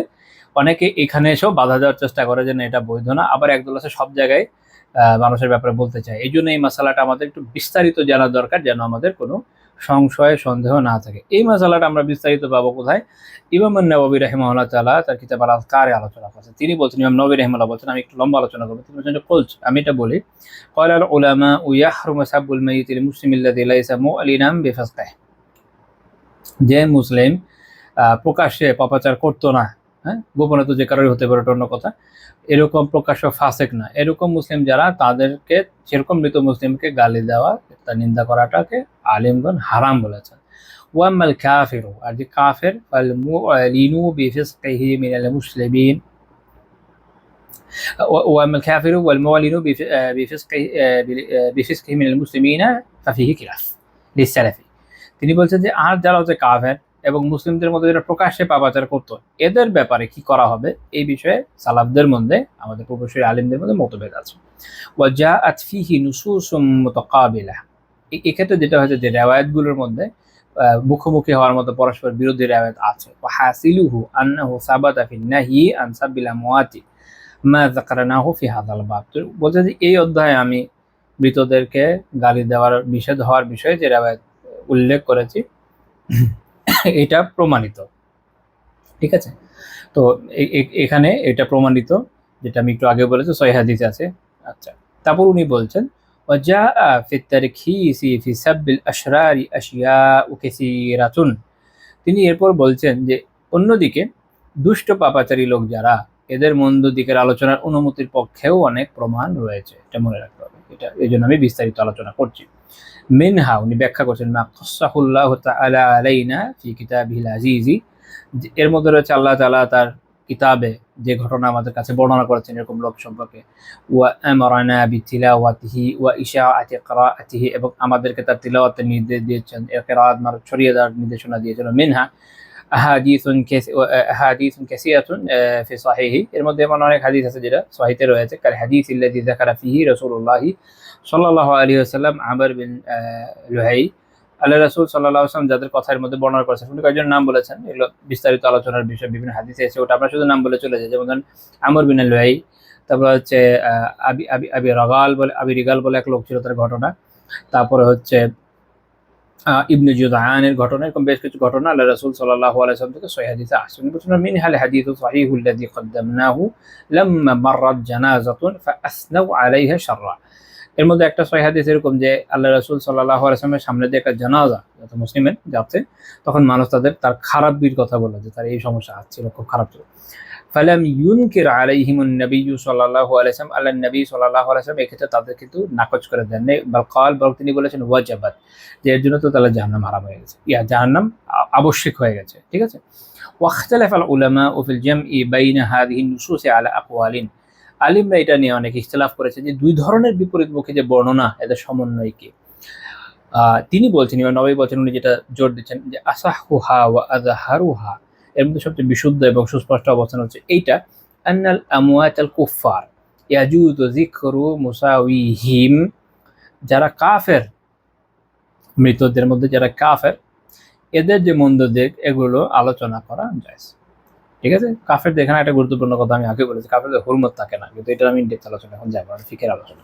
অনেকে এখানে এসেও বাধা দেওয়ার চেষ্টা করে যে না, এটা বৈধ না। আবার একদল আছে সব জায়গায় মানুষের ব্যাপারে বলতে চাই। এই জন্য এই মাসালাটা আমাদের একটু বিস্তারিত জানা দরকার, যেন আমাদের কোনো সংশয় সন্দেহ না থাকে। এই মাসালাটা আমরা বিস্তারিত পাবো কোথায়? ইমাম নববী রাহিমাহুল্লাহ তাআলা তার কিতাব আল আযকারে আলোচনা করেছেন। তিনি বলছেন, ইমাম নববী রাহিমাহুল্লাহ বলছেন, আমি একটু লম্বা আলোচনা করবো। তিনি বলছেন যে কুলত, আমি এটা বলি, ক্বালা আল উলামা ইয়াহরুমু সাব্বুল মাইয়িত লিল মুসলিমি আল্লাযী লাইসা মু'লিনান বিফিসকিহি, যে মুসলিম প্রকাশ্যে পাপাচার করতো না, হ্যাঁ, গোপনে তো যে কারোর হতে পারে অন্য কথা, এরকম প্রকাশ্য ফাসেক না, এরকম মুসলিম যারা, তাদেরকে, সেরকম মৃত মুসলিমকে গালি দেওয়া, তার নিন্দা করাটাকে আলিমগণ হারাম বলেছেন। ওয়াম্মাল কাফিরু, আর যে কাফের, ফাল মুআলিনু বিফিসকিহি মিনাল মুসলিমিন, ওয়াম্মাল কাফিরু ওয়াল মুআলিনু বিফিসকিহি মিনাল মুসলিমিনা ফাফিহি খিলাফ লিসসালাফি। তিনি বলছেন যে আর যারা হচ্ছে কাফের এবং মুসলিমদের মধ্যে যারা প্রকাশ্যে পাপাচার করতো, এদের ব্যাপারে কি করা হবে, এই বিষয়ে সালাফদের মধ্যে, আমাদের পূর্বসূরি আলিমদের মধ্যে মতভেদ আছে। ওয়াজাআত ফিহি নুসুসুম মুতাকাবিলা, এক্ষেত্রে যেটা হয়েছে যে রেওয়ায়াতগুলোর মধ্যে মুখোমুখি হওয়ার মতো পরস্পর বিরোধী রেওয়ায়াত আছে। ওয়া হাসিলুহু আন্নাহু সাবাতা ফিন নাহি আন সাব্বিল আমওয়াতি মা যাকারনাহু ফি হাযাল বাব। তো বলছে যে এই অধ্যায়ে আমি মৃতদেরকে গালি দেওয়ার, নিষেধ হওয়ার বিষয়ে যে রেওয়ায়াত উল্লেখ করেছি এটা প্রমাণিত, ঠিক আছে। তো এখানে এটা প্রমাণিত, যেটা আমি একটু আগে বলেছি, সহিহ হাদিসে আছে। আচ্ছা, তারপর উনি বলছেন ওয়াজাআ ফিত তারখিসি ফি সাব্বিল আশরারি আশিয়াউ কাসীরাতুন। তিনি এরপর বলছেন যে অন্যদিকে দুষ্ট পাপাচারী লোক যারা, এদের মন্দ দিকের আলোচনার অনুমতির পক্ষেও অনেক প্রমাণ রয়েছে, এটা মনে রাখতে হবে। এটা এই জন্য আমি বিস্তারিত আলোচনা করছি। মিনহা, উনি ব্যাখ্যা করছেন, মা কাসাহুল্লাহু তাআলা আলাইনা ফি কিতাবিহিল আজিজি, এর মধ্যে রয়েছে আল্লাহ তাআলা তার কিতাবে যে ঘটনা আমাদের কাছে বর্ণনা করেছেন এরকম লোক সম্পর্কে। ওয়া আমারানা বিতিলাওয়াতিহি ওয়া ইশাআতি কিরাআতিহি, এবং আমাদেরকে তার তিলাওয়াতের নির্দেশ দিয়েছেন, এর কিরাআত মানে ছড়িয়ে দেওয়ার নির্দেশনা দিয়েছেন। মিনহা আহাদিসুন কাসীরাতুন ফি সাহিহি, এর মধ্যে এমন অনেক হাদিস আছে যেটা সহিতে রয়েছে। কাল হাদিসিল্লাযী যাকারা ফিহি রাসূলুল্লাহ সাল্লাল্লাহু আলাইহি ওয়াসাল্লাম আমর বিন লুহাই, আল্লাহ রাসূল সাল্লাল্লাহু আলাইহি ওয়াসাল্লাম যাদের কথার মধ্যে বর্ণনা করেছেন, উনি কয়েকজন নাম বলেছেন, এগুলো বিস্তারিত আলোচনার বিষয়, বিভিন্ন হাদিসে এসে, ওটা আমরা শুধু নাম বলে চলে যাই। যেমন ধরেন আমর বিন লুহাই, তারপর হচ্ছে আবি আবি আবি রাগাল বলে, আবি রিগাল বলে এক লোক ছিল, তার ঘটনা। তারপরে হচ্ছে ইবনে জুদআনের ঘটনা, এরকম বেশ কিছু ঘটনা আল্লাহ রাসূল সাল্লাল্লাহু আলাইহি ওয়াসাল্লাম থেকে সহিহ হাদিসে আসছে। উনি বলছেন মিনহাল হাদিসু সাহিহুল লাযী কদ্দামনাহু লাম্মা মাররাত জানাজাতুন ফাআসনাউ আলাইহা শাররা। এর মধ্যে একটা সহিহ হাদিস এরকম যে আল্লাহ রাসূল সাল্লাল্লাহু আলাইহি ওয়াসাল্লামের সামনে দিয়ে একটা জানাজা, যত মুসলিমের যাচ্ছে, তখন মানুষ তার খারাপ দিক কথা বলল, যে তার এই সমস্যা হচ্ছিল, খুব খারাপ ছিল। ফালাম ইউনকির আলাইহিমুন নবিয়্যু সাল্লাল্লাহু আলাইহি ওয়াসাল্লাম, আল্লাহ নবী সাল্লাল্লাহু আলাইহি ওয়াসাল্লাম এক্ষেত্রে তাদের কিন্তু নাকচ করে দেন নাই, বরং তিনি বলেছেন ওয়াজাবাত, যে এর জন্য তো তাহলে জাহান্নাম হারাম হয়ে গেছে, জাহান্নাম আবশ্যিক হয়ে গেছে, ঠিক আছে। ওয়াখতালাফাল উলামা ফিল জামই বাইনা হাযিহি নুসুস আলা আকওয়ালিন, আলিমরা এটা নিয়ে অনেক ইখতিলাফ করেছে যে দুই ধরনের বিপরীতমুখী যে বর্ণনা, এদের সমন্বয় কি। তিনি বলছেন, ইমাম নববী বলছেন, উনি যেটা জোর দিচ্ছেন যে আসাহুহা ওয়া আযহারুহা, এর মধ্যে সবচেয়ে বিশুদ্ধ এবং সুস্পষ্ট অবস্থান হচ্ছে এইটা, আন্নাল আমওয়াতাল কুফফার ইয়াজুযু যিকরু মুসাউইহিম, যারা কাফের, মৃতদের মধ্যে যারা কাফের, এদের যে মন্দ দিক, এগুলো আলোচনা করা যায়, ঠিক আছে। কাফেরদের এখানে একটা গুরুত্বপূর্ণ কথা আমি আগে বলেছি, কাফেরদের হুরমত থাকে না, কিন্তু এটা আমি ইনডেপথ আলোচনা এখন যাবো, ফিকের আলোচনা।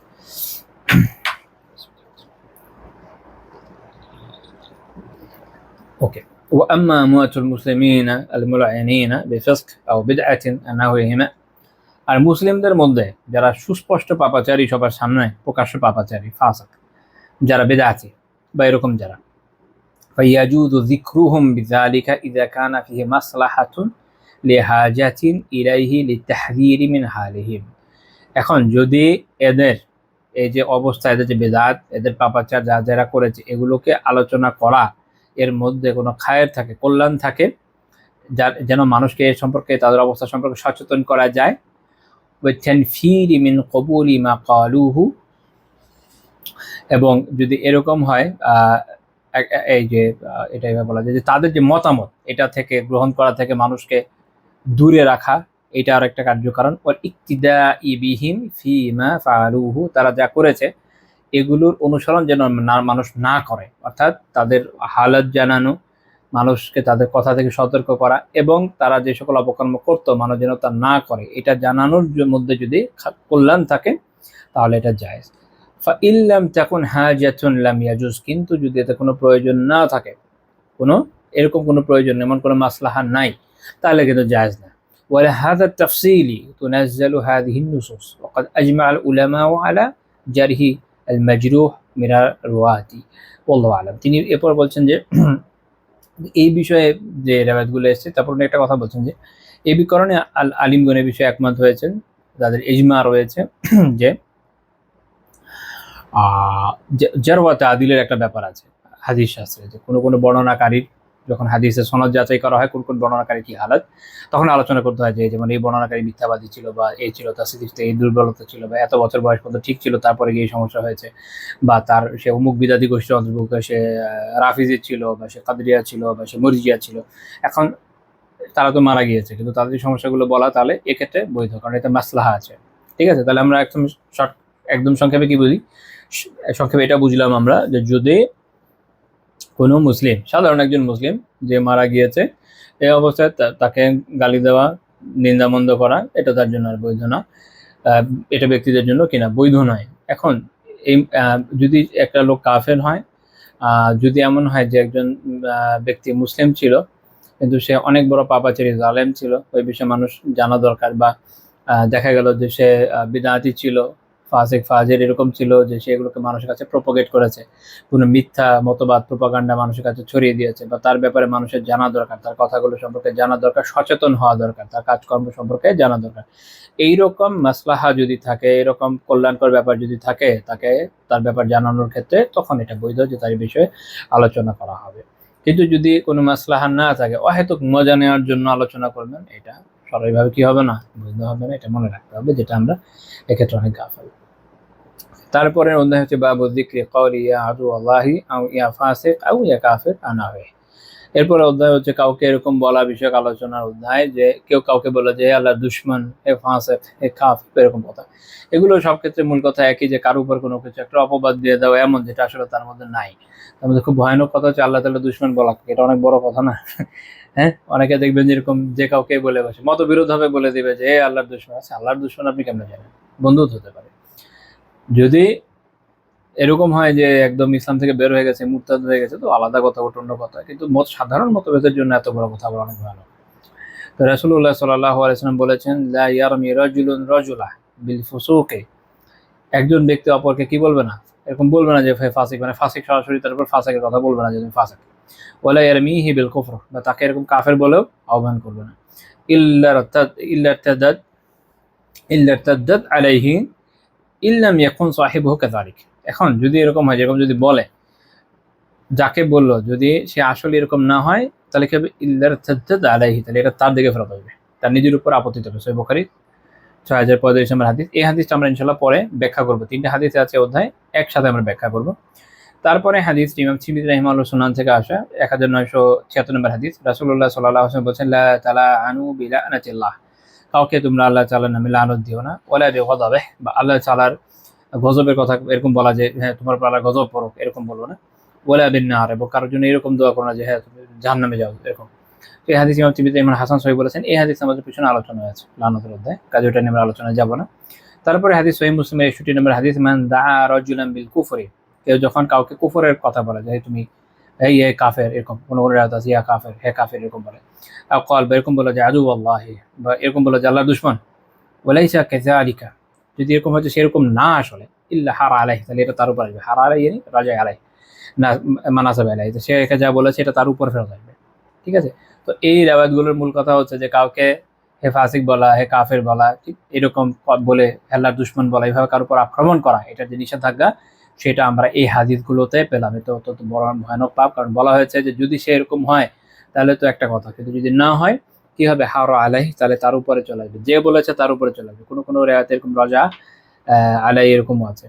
ওকে। وأما أموات المسلمين الملعنين بفسق أو بدعة نحوهما, আর মুসলিমদের মধ্যে যারা সুস্পষ্ট পাপাচারী, সবার সামনে প্রকাশ্য পাপাচারী, ফাসিক, যারা বিদআতি বা এরকম যারা, ফায়াজুযু যিকরুহুম বিযালিকা ইযা কানা ফিহি মাসলাহাতুন লিহাজাতিন ইলাইহি লিতাহযীরি মিন হালিহিম। এখন যদি এদের এই যে অবস্থা, এদের যে বিদআত, এদের পাপাচার যা যারা করেছে, এগুলোকে আলোচনা করা, এর মধ্যে কোনো খায়ের থাকে, কল্যাণ থাকে, যার যেন মানুষকে এর সম্পর্কে, তাদের অবস্থা সম্পর্কে সচেতন করা যায়। ওয়াতানফীরি মিন কবুলি মা ক্বালুহু, এবং যদি এরকম হয়, এই যে এটাই বলা যায় যে তাদের যে মতামত, এটা থেকে গ্রহণ করা থেকে মানুষকে দূরে রাখা, এটা আর একটা কার্যকারণ। ওয়াল ইক্তিদাই বিহিম ফিমা ফাআলুহু, তারা যা করেছে এগুলোর অনুসরণ যেন মানুষ না করে, অর্থাৎ তাদের হালত জানানো, মানুষকে তাদের কথা থেকে সতর্ক করা, এবং তারা যে সকল অপকর্ম করতো মানুষ যেন তা না করে, এটা জানানোর মধ্যে যদি কল্যাণ থাকে, তাহলে এটা জায়েজ। ফাইন লাম তাকুন হাজাতুন লাম ইয়াজুজ, কিন্তু যদি এতে কোনো প্রয়োজন না থাকে, কোনো এরকম কোনো প্রয়োজন, এমন কোনো মাসলাহা নাই, তাহলে কিন্তু জায়েজ না। ولهذا التفصيل تنزل هذه النصوص وقد أجمع العلماء على جرح المجروح من الرواة والله أعلم। তিনি এরপর বলছেন যে এই বিষয়ে যে রেওয়ায়াতগুলো এসেছে, তারপর উনি একটা কথা বলছেন যে এই বিকরণে আলিমগণ এই বিষয়ে একমত হয়েছেন, যাদের ইজমা রয়েছে যে জারওয়াতে আদিলের একটা ব্যাপার আছে হাদিস শাস্ত্রে, যে কোনো কোনো বর্ণনাকারীর যখন হাদিসের সনদ যাচাই করা হয় কোন কোন বর্ণনাকারী কি হালত, তখন আলোচনা করতে হয় যে যেমন এই বর্ণনাকারী মিথ্যাবাদী ছিল, বা এই ছিল তার স্মৃতিতে এই দুর্বলতা ছিল, বা এত বছর বয়স পর্যন্ত ঠিক ছিল তারপরে গিয়ে সমস্যা হয়েছে, বা তার সে অমুক বিদাতি গোষ্ঠীর অন্তর্ভুক্ত, সে রাফিজি ছিল, বা সে কাদরিয়া ছিল, বা সে মরজিয়া ছিল। এখন তারা তো মারা গিয়েছে, কিন্তু তাদের সমস্যাগুলো বলা তাহলে এক্ষেত্রে বৈধ, কারণ এতে মাসলাহা আছে। ঠিক আছে, তাহলে আমরা একদম সংক্ষেপে কি বুঝি? সংক্ষেপে এটা বুঝলাম আমরা যে যদি কোনো মুসলিম, সাধারণ একজন মুসলিম যে মারা গিয়েছে, এই অবস্থায় তাকে গালি দেওয়া, নিন্দামন্দ করা, এটা তার জন্য আর বৈধ না, এটা ব্যক্তিদের জন্য কিনা বৈধ নয়। এখন এই যদি একটা লোক কাফের হয়, যদি এমন হয় যে একজন ব্যক্তি মুসলিম ছিল কিন্তু সে অনেক বড় পাপাচারী জালেম ছিল, ওই বিষয়ে মানুষ জানা দরকার, বা দেখা গেল যে সে বিদআতি ছিল, ফাসিক ফাজির এরকম ছিল, যে সে এগুলোকে মানুষের কাছে প্রপোগেট করেছে, কোনো মিথ্যা মতবাদ প্রোপাগান্ডা মানুষের কাছে ছড়িয়ে দিয়েছে, বা তার ব্যাপারে মানুষের জানা দরকার, তার কথাগুলো সম্পর্কে জানা দরকার, সচেতন হওয়া দরকার, তার কাজকর্ম সম্পর্কে জানা দরকার। এইরকম মাসলাহা যদি থাকে, এরকম কল্যাণকর ব্যাপার যদি থাকে, তাকে তার ব্যাপার জানানোর ক্ষেত্রে তখন এটা বৈধ যে তার বিষয়ে আলোচনা করা হবে। কিন্তু যদি কোনো মাসলাহা না থাকে, অহেতুক মজা নেওয়ার জন্য আলোচনা করবেন, এটা সরাসরিভাবে কি হবে না, বৈধ হবে না, এটা মনে রাখতে হবে, যেটা আমরা এক্ষেত্রে অনেক গাফেল। তারপরে অধ্যায় হচ্ছে বাবু যিকরি কওলি ইয়া আদু আল্লাহি আও ইয়া ফাসিক আও ইয়া কাফির আনাহে। এরপরে অধ্যায় হচ্ছে কাউকে এরকম বলা বিষয়ক আলোচনার অধ্যায়, যে কেউ কাউকে বলে যে আল্লাহর দুশমন, হে ফাসিক, হে কাফির, এরকম কথা। এগুলো সব ক্ষেত্রে মূল কথা একই, যে কারোর উপর কোনো কিছু একটা অপবাদ দিয়ে দেওয়া এমন, যেটা আসলে তার মধ্যে নাই। তার মধ্যে খুব ভয়ানক কথা হচ্ছে আল্লাহ তাআলা দুশমন বলা, এটা অনেক বড় কথা না? হ্যাঁ, অনেকে দেখবেন যেরকম যে কাউকে বলে বসে মতবিরোধ হবে, বলে দিবে যে হে আল্লাহর দুশমন। আছে আল্লাহর দুশমন আপনি কেমনে জানেন? বন্ধু হতে পারে। যদি এরকম হয় যে একদম ইসলাম থেকে বের হয়ে গেছে, মুরতাদ হয়ে গেছে, তো আলাদা কথা, ওটা অন্য কথা, কিন্তু সাধারণ মতভেদের জন্য এত বড় কথা বলা অনেক ভয়ানক। তো রাসূলুল্লাহ সাল্লাল্লাহু আলাইহি ওয়াসাল্লাম বলেছেন, লা ইয়ারমি রাজুলুন রাজুলা বিল ফুসুকি, একজন ব্যক্তি অপরকে কি বলবে না, এরকম বলবে না যে ফাসিক, মানে ফাসিক সরাসরি তার উপর ফাসিকের কথা বলবে না যে তুমি ফাসিক। ওয়ালা ইয়ারমিহি বিল কুফর, বা তাকে এরকম কাফের বলেও আহ্বান করবে না। ইল্লা ইরতাদ্দাত আলাইহি ইল্লাম ইয়াকুন সাহিবুহু কাযালিক। এখন যদি এরকম হয়, যেরকম যদি বলে, যাকে বললো যদি সে আসলে এরকম না হয়, তাহলে কি হবে? ইল্লা ইরতাদ্দাত আলাইহি, তাহলে এটা তার দিকে ফেরত আসবে, তার নিজের উপর আপত্তি হবে। সহিহ বুখারী 6035 নম্বর হাদিস। এই হাদিসটা আমরা ইনশাআল্লাহ পরে ব্যাখ্যা করব। 3টা হাদিস আছে অধ্যায়, একসাথে আমরা ব্যাখ্যা করব। তারপরে হাদিস ইমাম তিরমিজি রাহিমাহুল্লাহ সুনান থেকে আসা 1976 নম্বর হাদিস। রাসূলুল্লাহ সাল্লাল্লাহু আলাইহি ওয়াসাল্লাম বলেছেন, লা তালাআনু বিলানাতিল্লাহ, কাউকে তোমরা আল্লাহ তাআলার নামে লানত দিও না, ওয়ালা বিগদাবিহি, বা আল্লাহ তাআলার গজবের কথা এরকম বলা যে হ্যাঁ তোমার উপর আল্লাহ গজব পড়ুক, এরকম বলবো না। ওয়ালা বিন্নার, এবং কারোর জন্য এরকম দোয়া করো না যে হ্যাঁ তুমি জাহান্নামে যাও, এরকম। এই হাদিস ইমাম তিরমিজি ইমাম হাসান সহিহ বলেছেন। এই হাদিস আমাদের পিছনে আলোচনা আছে লানতের অধ্যায়, কাজে ওটা নিয়ে আমরা আলোচনায় যাব না। তারপরে হাদিস সহিহ মুসলিমের 61 নম্বর হাদিস, মান দাআ রাজুলান বিল কুফরি, কেউ যখন কাউকে কুফরের কথা বলে, যে তুমি এই কাফের, এরকম কোনো রাত আছে, ইয়া কাফের, হে কাফের, এরকম বলে, আর কল এরকম বলে যে আদু আল্লাহি, বা এরকম বলে যে আল্লাহর দুশমন, ওয়ালাইসা কাযালিকা, যদি এরকম হচ্ছে সেরকম না আসলে, ইল্লা হারা আলাইহি, তাহলে এটা তার উপর আসবে। হারা আলাইহি মানে রাজা আলাইহি, না মানাসাব আলাইহি, সে একা যা বলেছে এটা তার উপর ফেরত আসবে। ঠিক আছে, তো এই রেওয়ায়াতগুলোর মূল কথা হচ্ছে যে কাউকে হে ফাসিক বলা, হে কাফের বলা, ঠিক এরকম বলে আল্লাহর দুশমন বলা, এইভাবে কারোর উপর আক্রমণ করা, এটার যে নিষেধাজ্ঞা সেটা আমরা এই হাদিসগুলোতে পেলাম। এটা অত্যন্ত বড় ভয়ানক পাপ, কারণ বলা হয়েছে যে যদি সে এরকম হয় তাহলে তো একটা কথা, কিন্তু যদি না হয় কি হবে? হারা আলাইহি, তাহলে তার উপরে চলে আসবে, যে বলেছে তার উপরে চলে আসবে। কোনো কোনো রেওয়ায়াতে এরকম রাজা আলাইহি এরকমও আছে।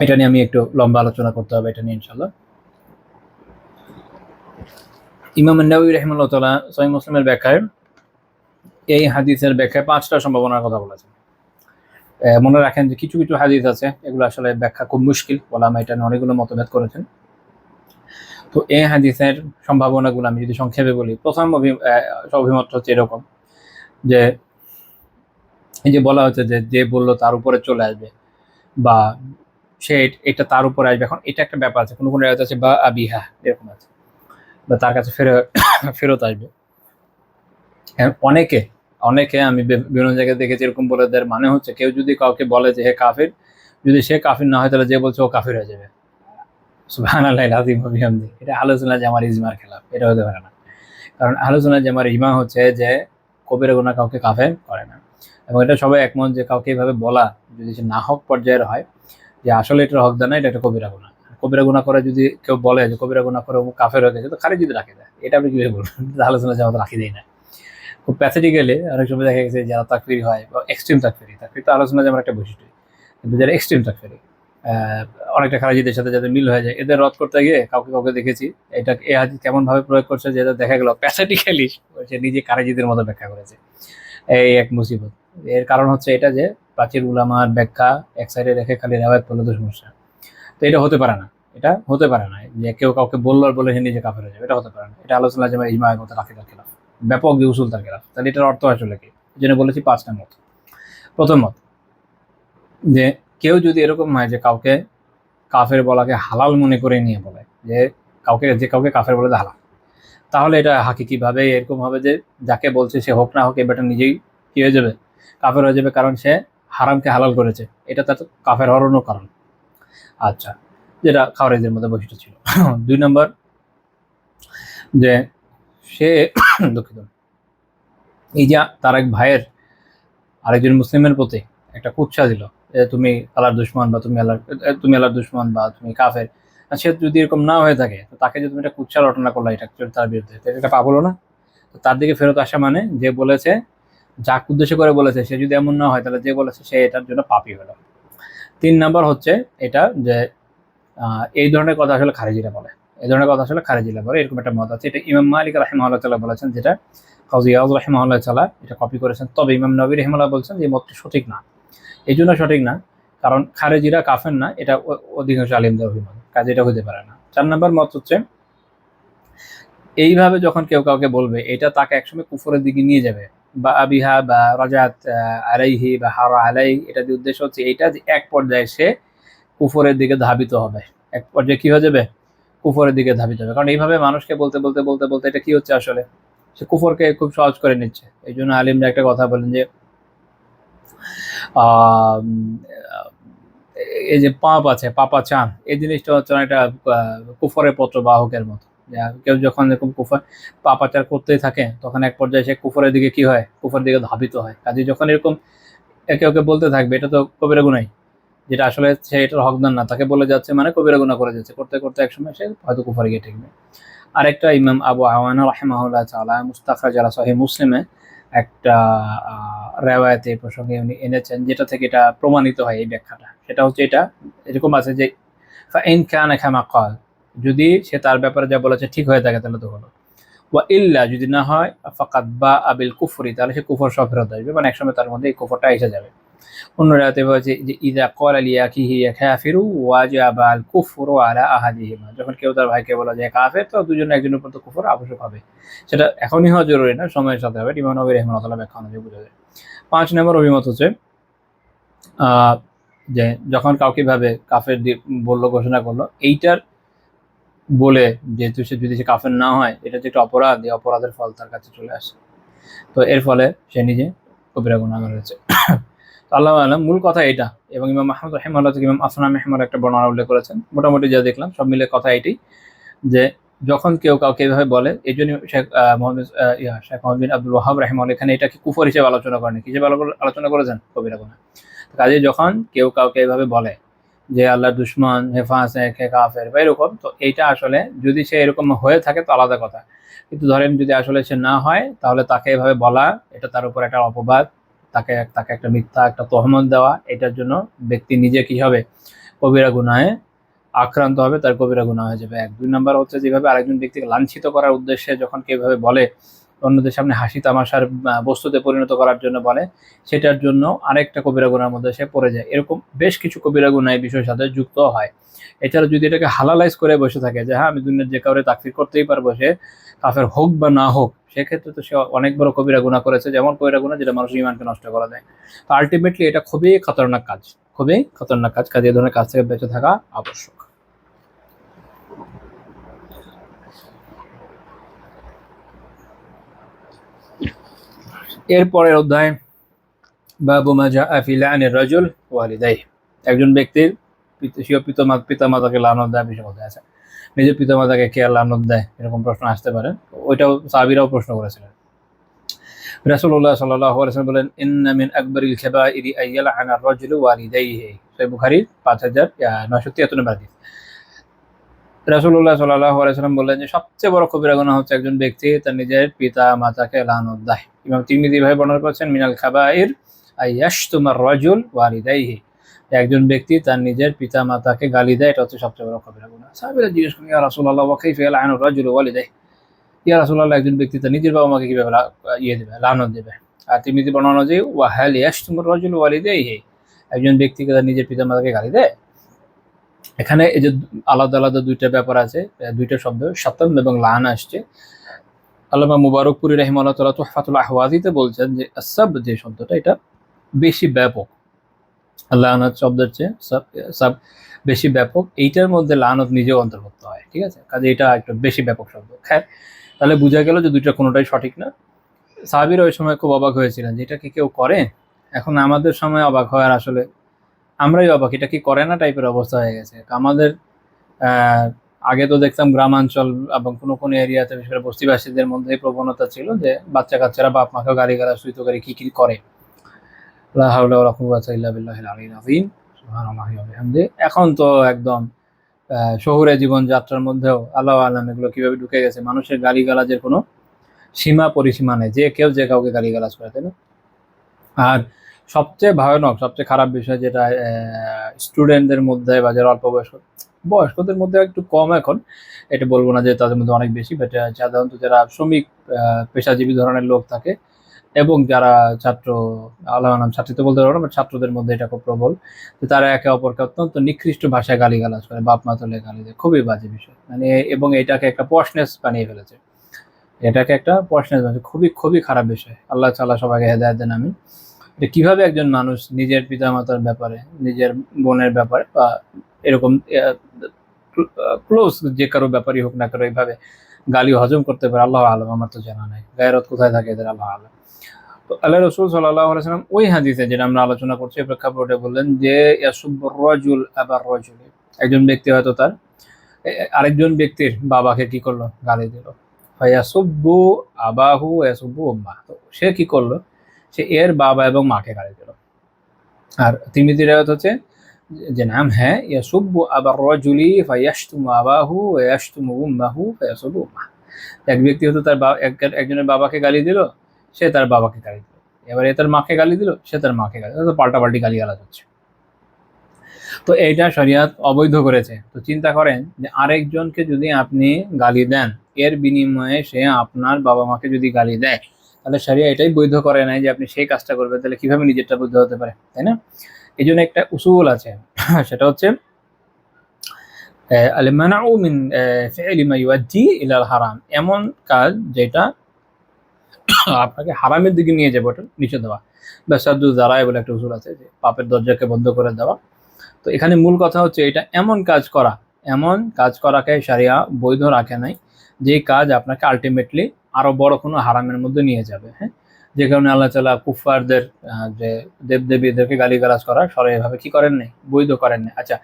এটা নিয়ে আমি একটু লম্বা আলোচনা করতে হবে, এটা নিয়ে ইনশাআল্লাহ। ইমাম আন-নাওয়ী রাহিমাহুল্লাহ তাআলা সহিহ মুসলিমের ব্যাখ্যায় এই হাদিসের ব্যাখ্যায় 5টা সম্ভাবনার কথা বলেছেন। মনে রাখেন যে কিছু কিছু হাদিস আছে এগুলো আসলে ব্যাখ্যা খুব মুশকিল, ওলামা এটা নিয়ে অনেকগুলো মতভেদ করেছেন। তো এই হাদিসের সম্ভাবনাগুলো আমি যদি সংক্ষেপে বলি, প্রথম অভিমত হচ্ছে এরকম যে এই যে বলা হচ্ছে যে যে বললো তার উপরে চলে আসবে, বা সে এটা তার উপরে আসবে। এখন এটা একটা ব্যাপার আছে, কোনো কোনো জায়গাতে আছে বা আবিহা এরকম আছে, বা তার কাছে ফেরত আসবে। অনেকে অনেকে আমি বিভিন্ন জায়গায় দেখেছি এরকম বলে দেয়, মানে হচ্ছে কেউ যদি কাউকে বলে যে হে কাফির, যদি সে কাফির না হয় তাহলে যে বলছে ও কাফির হয়ে যাবে। সুবহানাল্লাহ আযীম ওয়া বিহামদি। এটা আহলে সুন্নাহ জামার ইজমার খেলাফ, এটা হতে পারে না। কারণ আহলে সুন্নাহ জামার ইজমা হচ্ছে যে কবিরা গুনাহ কাউকে কাফের করে না, এবং এটা সবাই একমত যে কাউকে এইভাবে বলা যদি সে নাহক পর্যায়ের হয় যে আসলে এটা হকদার না, এটা একটা কবিরা গুনাহ। কবিরা গুনাহ করে যদি কেউ বলে যে কবিরা গুনাহ করে ও কাফের হয়ে গেছে, তো খারিজ যদি রাখে দেয়, এটা আপনি কিভাবে বলবেন? আহলে সুন্নাহ জামাত রাখি দেয় না। খুব প্যাথেটিক্যালি অনেক সময় দেখা গেছে যারা তাকফিরি হয় বা এক্সট্রিম তাকফিরি, তাকফির তো আলোচনা যেমন একটা বৈশিষ্ট্য, কিন্তু যারা এক্সট্রিম তাকফিরি অনেকটা খারাজিদের সাথে যাদের মিল হয়ে যায়, এদের রদ করতে গিয়ে কাউকে কাউকে দেখেছি এটা এ হাদিস কেমন ভাবে প্রয়োগ করছে, যেটা দেখা গেল প্যাথেটিক্যালি সে নিজে খারাজিদের মতো ব্যাখ্যা করেছে। এই এক মুসিবত। এর কারণ হচ্ছে এটা যে প্রাচীর উলামার ব্যাখ্যা এক সাইডে রেখে খালি রেওয়ায়ত করলে তো সমস্যা। তো এটা হতে পারে না, এটা হতে পারে না যে কেউ কাউকে বললো আর বলে সে নিজে কাফের হয়ে যাবে, এটা হতে পারে না। এটা আলোচনা যেমন ইজমায়ের মতো রাখিদার খেলাফ, ব্যাপক যে উসুল তার খেলাফ। তাহলে এটার অর্থ আসলে কি? এই জন্য বলেছি 5টা মত। প্রথম মত, যে কেউ যদি এরকম হয় যে কাউকে কাফের বলাকে হালাল মনে করে নিয়ে বলে যে কাউকে কাফের বলে হালাল, তাহলে এটা হাকিকিভাবে এরকম হবে যে যাকে বলছে সে হোক না হোক এ বেটা নিজেই কি হয়ে যাবে, কাফের হয়ে যাবে, কারণ সে হারামকে হালাল করেছে। এটা তার কাফের হওয়ারও কারণ। আচ্ছা, যেটা খাওয়ারিজের মধ্যে বৈশিষ্ট্য ছিল। 2 নম্বর, যে সে দুঃখিত, এই যে তার এক ভাইয়ের আরেকজন মুসলিমের প্রতি একটা কুৎসা দিল যে তুমি আল্লাহর দুশমন, বা তুমি আল্লাহর দুশমন, বা তুমি কাফের। সে যদি এরকম না হয়ে থাকে, তো তাকে যদি তুমি একটা কুৎসা রটনা করলা এটা তার বিরুদ্ধে, তো এটা পাপ হলো না? তো তার দিকে ফেরত আসা মানে যে বলেছে, যাকে উদ্দেশ্য করে বলেছে, সে যদি এমন না হয় তাহলে যে বলেছে সে এটার জন্য পাপী হলো। 3 নাম্বার হচ্ছে এটা যে এই ধরনের কথা আসলে খারিজিরা বলে, এই ধরনের কথা আসলে খারিজিরা বলে, এরকম একটা মত আছে। এটা ইমাম মালিক রাহিমাহুল্লাহ তাআলা বলেছেন, যেটা কাজী ইয়াদ রাহিমাহুল্লাহ তাআলা এটা কপি করেছেন। তবে ইমাম নবী রাহিমাহুল্লাহ বলছেন যে মতটি সঠিক না। এই জন্য সঠিক না কারণ খারেজিরা কাফের না, এটা অধিকাংশ আলিমদের অভিমত, কাজে এটা হতে পারে না। 4 নম্বর মত হচ্ছে এইভাবে যখন কেউ কাউকে বলবে, এটা তাকে একসময় কুফরের দিকে নিয়ে যাবে, বা আবিহা বা রাজাত আলাইহি বা হারা আলাই, এটা যে উদ্দেশ্য হচ্ছে এইটা যে এক পর্যায়ে সে কুফরের দিকে ধাবিত হবে, এক পর্যায়ে কি হয়ে যাবে, কুফরের দিকে ধাবিত হবে। কারণ এইভাবে মানুষকে বলতে বলতে বলতে বলতে এটা কি হচ্ছে, আসলে সে কুফরকে খুব সহজ করে নিচ্ছে। এই জন্য আলিমরা একটা কথা বলেন যে আহ এই যে পাপ আছে, পাপা চান, এই জিনিসটা হচ্ছে একটা কুফরের পত্র বাহকের মতো। কেউ যখন এরকম পাপাচার করতেই থাকে, তখন এক পর্যায়ে সে কুফরের দিকে কি হয়, কুফরের দিকে ধাবিত হয়। কাজে যখন এরকম একে ওকে বলতে থাকবে, এটা তো কবিরা গুনাহ, যেটা আসলে সে এটার হকদার না, তাকে বলে যাচ্ছে মানে কবিরা গুনাহ করে যাচ্ছে, করতে করতে একসময় সে হয়তো কুফরে গিয়ে ঠেকবে। আরেকটা ইমাম আবু আওয়ানা রাহিমাহুল্লাহ তাআলা মুস্তাখরাজ আলা সহিহ মুসলিমে একটা রেওয়ায়তে এই প্রসঙ্গে উনি এনেছেন, যেটা থেকে এটা প্রমাণিত হয় এই ব্যাখ্যাটা। সেটা হচ্ছে এটা এরকম আছে যে ফাইন কানা কামা ক্বাল, যদি সে তার ব্যাপারে যা বলেছে ঠিক হয়ে থাকে তাহলে তো হলো, ওয়া ইল্লা যদি না হয় ফাকাদ বা আবিল কুফরি, তাহলে সে কুফর সহ ফেরত আসবে, মানে একসময় তার মধ্যে এই কুফরটা এসে যাবে। অন্য রাতে বলছে যে ইদা ক্বালা লিয়াকিহি ইয়া কাফিরু ওয়াজাবা আল কুফরু আলা আহাদিহিমা, যখন কেউ তার ভাইকে বলে যে কাফের, তো দুজন একজনের উপর তো কুফর আবশ্যক হবে। সেটা এখনই হওয়া জরুরি না, সময়ের সাথে হবে। ইমাম নবী রাহিমাহুল্লাহ ব্যাখ্যা অনুযায়ী বোঝা যায়। 5 নম্বর অভিমত হচ্ছে যে যখন কাউকে ভাবে কাফের বললো, ঘোষণা করলো, এইটার বলে যেহেতু সে যদি সে কাফের না হয়, এটা যে একটা অপরাধ, এই অপরাধের ফল তার কাছে চলে আসে, তো এর ফলে সে নিজে কবিরা গুনাহগার হয়েছে। আল্লাহ আলম, মূল কথা এটা। এবং ইমাম আহমদ রাহিমাহুল্লাহ থেকে ইমাম আসনাম আহমদ একটা বর্ণনা উল্লেখ করেছেন, মোটামুটি যা দেখলাম সব মিলে কথা এটাই, যে যখন কেউ কাউকে এইভাবে বলে, এই জন্য শেখ মোহাম্মদ বিন আব্দুল ওয়াহাব রাহিমাহুল্লাহ এখানে এটাকে কুফর হিসেবে আলোচনা করেন, কি হিসেবে আলোচনা করেছেন, কবিরা গুনাহ। কাজে যখন কেউ কাউকে এইভাবে বলে যে আল্লাহর দুশমন, হে ফাসিক, হে কাফের বা এরকম, তো এইটা আসলে যদি সে এরকম হয়ে থাকে তো আলাদা কথা, কিন্তু ধরেন যদি আসলে সে না হয়, তাহলে তাকে এভাবে বলা, এটা তার উপর একটা অপবাদ, তাকে তাকে একটা মিথ্যা একটা তহমত দেওয়া, এটার জন্য ব্যক্তি নিজে কি হবে, কবিরা গুনাহে আক্রান্ত হবে, তার কবিরা গুনাহ হয়ে যাবে। 1 2 নাম্বার হচ্ছে যেভাবে আরেকজন ব্যক্তিকে লাঞ্ছিত করার উদ্দেশ্যে যখন কেউ এভাবে বলে অন্যদের সামনে হাসি তামাশার বস্তুতে পরিণত করার জন্য বলে, সেটার জন্য আরেকটা কবিরা গুনার মধ্যে সে পড়ে যায়। এরকম বেশ কিছু কবিরা গুনাহ এই বিষয়ের সাথে যুক্ত হয়। এছাড়া যদি এটাকে হালালাইজ করে বসে থাকে যে হ্যাঁ আমি দুনিয়ার যে কাউরে তাকফির করতেই পারবো, সে কাফের হোক বা না হোক, সেক্ষেত্রে তো সে অনেক বড় কবিরা গুনাহ করেছে, যেমন কবিরা গুনাহ যেটা মানুষের ঈমানকে নষ্ট করে দেয়। তো আলটিমেটলি এটা খুবই খতরনাক কাজ, খুবই খতরনাক কাজ। কাজে এই ধরনের কাজ থেকে বেঁচে থাকা আবশ্যক। এরপরের অধ্যায় বাবু মা জাআ ফি লা'নির রাজুল ওয়ালিদাইহি। একজন ব্যক্তির পিতামাতাকে লানত দেয় বিষয় কথা আছে। নিজের পিতামাতাকে কে লানত দেয়, এরকম প্রশ্ন আসতে পারে। ওইটাও সাহাবীরাও প্রশ্ন করেছিলেন। রাসূলুল্লাহ সাল্লাল্লাহু আলাইহি ওয়াসাল্লাম বলেন, ইন্না মিন আকবারিল কাবাইরি আইয়ালআনা আর-রাজুলু ওয়ালিদাইহি। সহিহ বুখারী 5973 নম্বর হাদিস। রাসূলুল্লাহ সাল্লাল্লাহু আলাইহি ওয়াসাল্লাম বললেন যে সবচেয়ে বড় কবিরা গুনাহ হচ্ছে একজন ব্যক্তি তার নিজের পিতা মাতাকে লানত দেয়। ইমাম তিরমিজি ভাই বর্ণনা করেছেন, মিনাল কাবাইর আইয়াশতুমার রাজুল ওয়ালিদাইহি। একজন ব্যক্তি তার নিজের পিতা মাতাকে গালি দেয়, এটা হচ্ছে সবচেয়ে বড় কবিরা গুনাহ। সাহাবীরা জিজ্ঞেস করেন, ইয়া রাসূলুল্লাহ ওয়া কাইফা ইয়ালআনু আর-রাজুলু ওয়ালিদাইহি। ইয়া রাসূলুল্লাহ, একজন ব্যক্তি তার নিজের বাবা মাকে কিভাবে দেবে, লানত দেবে? আর তিরমিজি বর্ণনা অনুযায়ী ওয়া হাল ইয়াশতুমুর রাজুলু ওয়ালিদাইহি, একজন ব্যক্তিকে তার নিজের পিতা মাতাকে গালি দেয়। এখানে এই যে আলাদা আলাদা দুইটা ব্যাপার আছে, দুইটা শব্দ শাতম এবং লান আসছে। আল্লামা মুবারকপুরি রাহিমাহুল্লাহ তাআলা তুহফাতুল আহওয়াজিতে বলছেন যে আসাব যে শব্দটা, এটা বেশি ব্যাপক। লানত শব্দের চেয়ে সাব বেশি ব্যাপক। এইটার মধ্যে লানত নিজেও অন্তর্ভুক্ত হয়, ঠিক আছে? কাজে এটা একটু বেশি ব্যাপক শব্দ। খ্যার, তাহলে বোঝা গেল যে দুইটা কোনোটাই সঠিক না। সাহাবীরা ওই সময় খুব অবাক হয়েছিলেন যে এটা কি কেউ করে। এখন আমাদের সময় অবাক হওয়ার আসলে আমরাই অবাক, এটা কি করে না টাইপের অবস্থা হয়ে গেছে। আমাদের আগে তো দেখতাম গ্রামাঞ্চল এবং কোনো কোনো এরিয়াতে, বিশেষ করে বস্তিবাসীদের মধ্যে প্রবণতা ছিল যে বাচ্চা কাচ্চারা বাপ মাকে গালিগালাজ সুইতকারী কি কি করে। লা হাওলা ওয়ালা কুওয়াতা ইল্লা বিল্লাহিল আলিয়্যিল আযীম, সুবহানাল্লাহি ওয়া বিহামদিহি। এখন তো একদম শহুরে জীবনযাত্রার মধ্যেও আল্লাহ আলাম এগুলো কিভাবে ঢুকে গেছে। মানুষের গালিগালাজের কোনো সীমা পরিসীমা নেই, যে কেউ যে কাউকে গালিগালাজ করে, তাই না? আর সবচেয়ে ভয়ানক, সবচেয়ে খারাপ বিষয় যেটা স্টুডেন্টদের মধ্যে বা যারা অল্প বয়স্কদের মধ্যে একটু কম এখন, এটা বলবো না যে তাদের মধ্যে অনেক বেশি, বাট সাধারণত যারা শ্রমিক পেশাজীবী ধরনের লোক থাকে এবং যারা ছাত্র, আল্লাহ নাম ছাত্রী তো বলতে পারবো না, বাট ছাত্রদের মধ্যে এটা খুব প্রবল যে তারা একে অপরকে অত্যন্ত নিকৃষ্ট ভাষায় গালিগালাজ করে, বাপ মা তুলে গালি দেয়। খুবই বাজে বিষয়, মানে এবং এটাকে একটা পশনেস বানিয়ে ফেলেছে, এটাকে একটা পশনেস বানিয়ে, খুবই খুবই খারাপ বিষয়। আল্লাহ তাআলা সবাইকে হেদায়েত দেন, আমিন। যে কিভাবে একজন মানুষ নিজের পিতামাতার ব্যাপারে, নিজের বোনের ব্যাপারে বা এরকম ক্লোজ যে কারো ব্যাপারই হোক না কারো এইভাবে গালি হজম করতে পারে, আল্লাহ আলম, আমার তো জানা নাই। গায়রত কোথায় থাকে এদের, আল্লাহ আলম। তো আল্লাহ রাসূল সাল্লাল্লাহু আলাইহি ওয়াসাল্লাম ওই হাদিসে যেটা আমরা আলোচনা করছি প্রেক্ষাপটে বললেন যে ইয়াসুব্বুর রাজুল আবার রাজুল, একজন ব্যক্তি হয়তো তার আরেকজন ব্যক্তির বাবাকে কি করলো, গালি দিল। ফায়াসুব্বু আবাহু ওয়ায়াসুব্বু উম্মাহ, তো সে কি করলো, সে এর বাবা এবং মাকে গালি দিল। আর তিরমিজি রাওয়ায়াত হচ্ছে যে নাম হ্যাঁ ইয়াসুব্বু আবার রাজুলি ফায়াশতুমু আবাহু ওয়ায়াশতুমু উম্মাহু ফায়াসুব্বু উম্মাহ, এক ব্যক্তি হয়তো তার একজনের বাবাকে গালি দিল, সে তার বাবাকে গালি দিল। এবার এ তার মাকে গালি দিল, সে তার মাকে গালি দিল, পাল্টাপাল্টি গালিগালাজ হচ্ছে। তো এইটা শরিয়াত অবৈধ করেছে। তো চিন্তা করেন যে আরেকজনকে যদি আপনি গালি দেন, এর বিনিময়ে সে আপনার বাবা মাকে যদি গালি দেয়, তাহলে শরিয়া এটাই বৈধ করে নাই যে আপনি সেই কাজটা করবেন, তাহলে কিভাবে নিজেরটা বৈধ হতে পারে, তাই না? এই জন্য একটা উসুল আছে, সেটা হচ্ছে আল মানউ মিন ফি'লি মা ইউআদ্দি ইলাল হারাম, এমন কাজ যেটা আপনাকে হারামের দিকে নিয়ে যাবে, ওটা নিষেধ দেওয়া। বা সাদ্দু যারাই বলে একটা উসুল আছে, যে পাপের দরজাকে বন্ধ করে দেওয়া। তো এখানে মূল কথা হচ্ছে এটা এমন কাজ করাকে শরিয়া বৈধ রাখে নাই যে কাজ আপনাকে আলটিমেটলি আরো বড় কোনো হারামের মধ্যে নিয়ে যাবে। হ্যাঁ, যে কারণে আল্লাহ তাআলা কুফফারদের যে দেবদেবীদেরকে গালিগালাজ করা শরীয়ভাবে কি করেন নাই, বৈধ করেন নাই। আচ্ছা,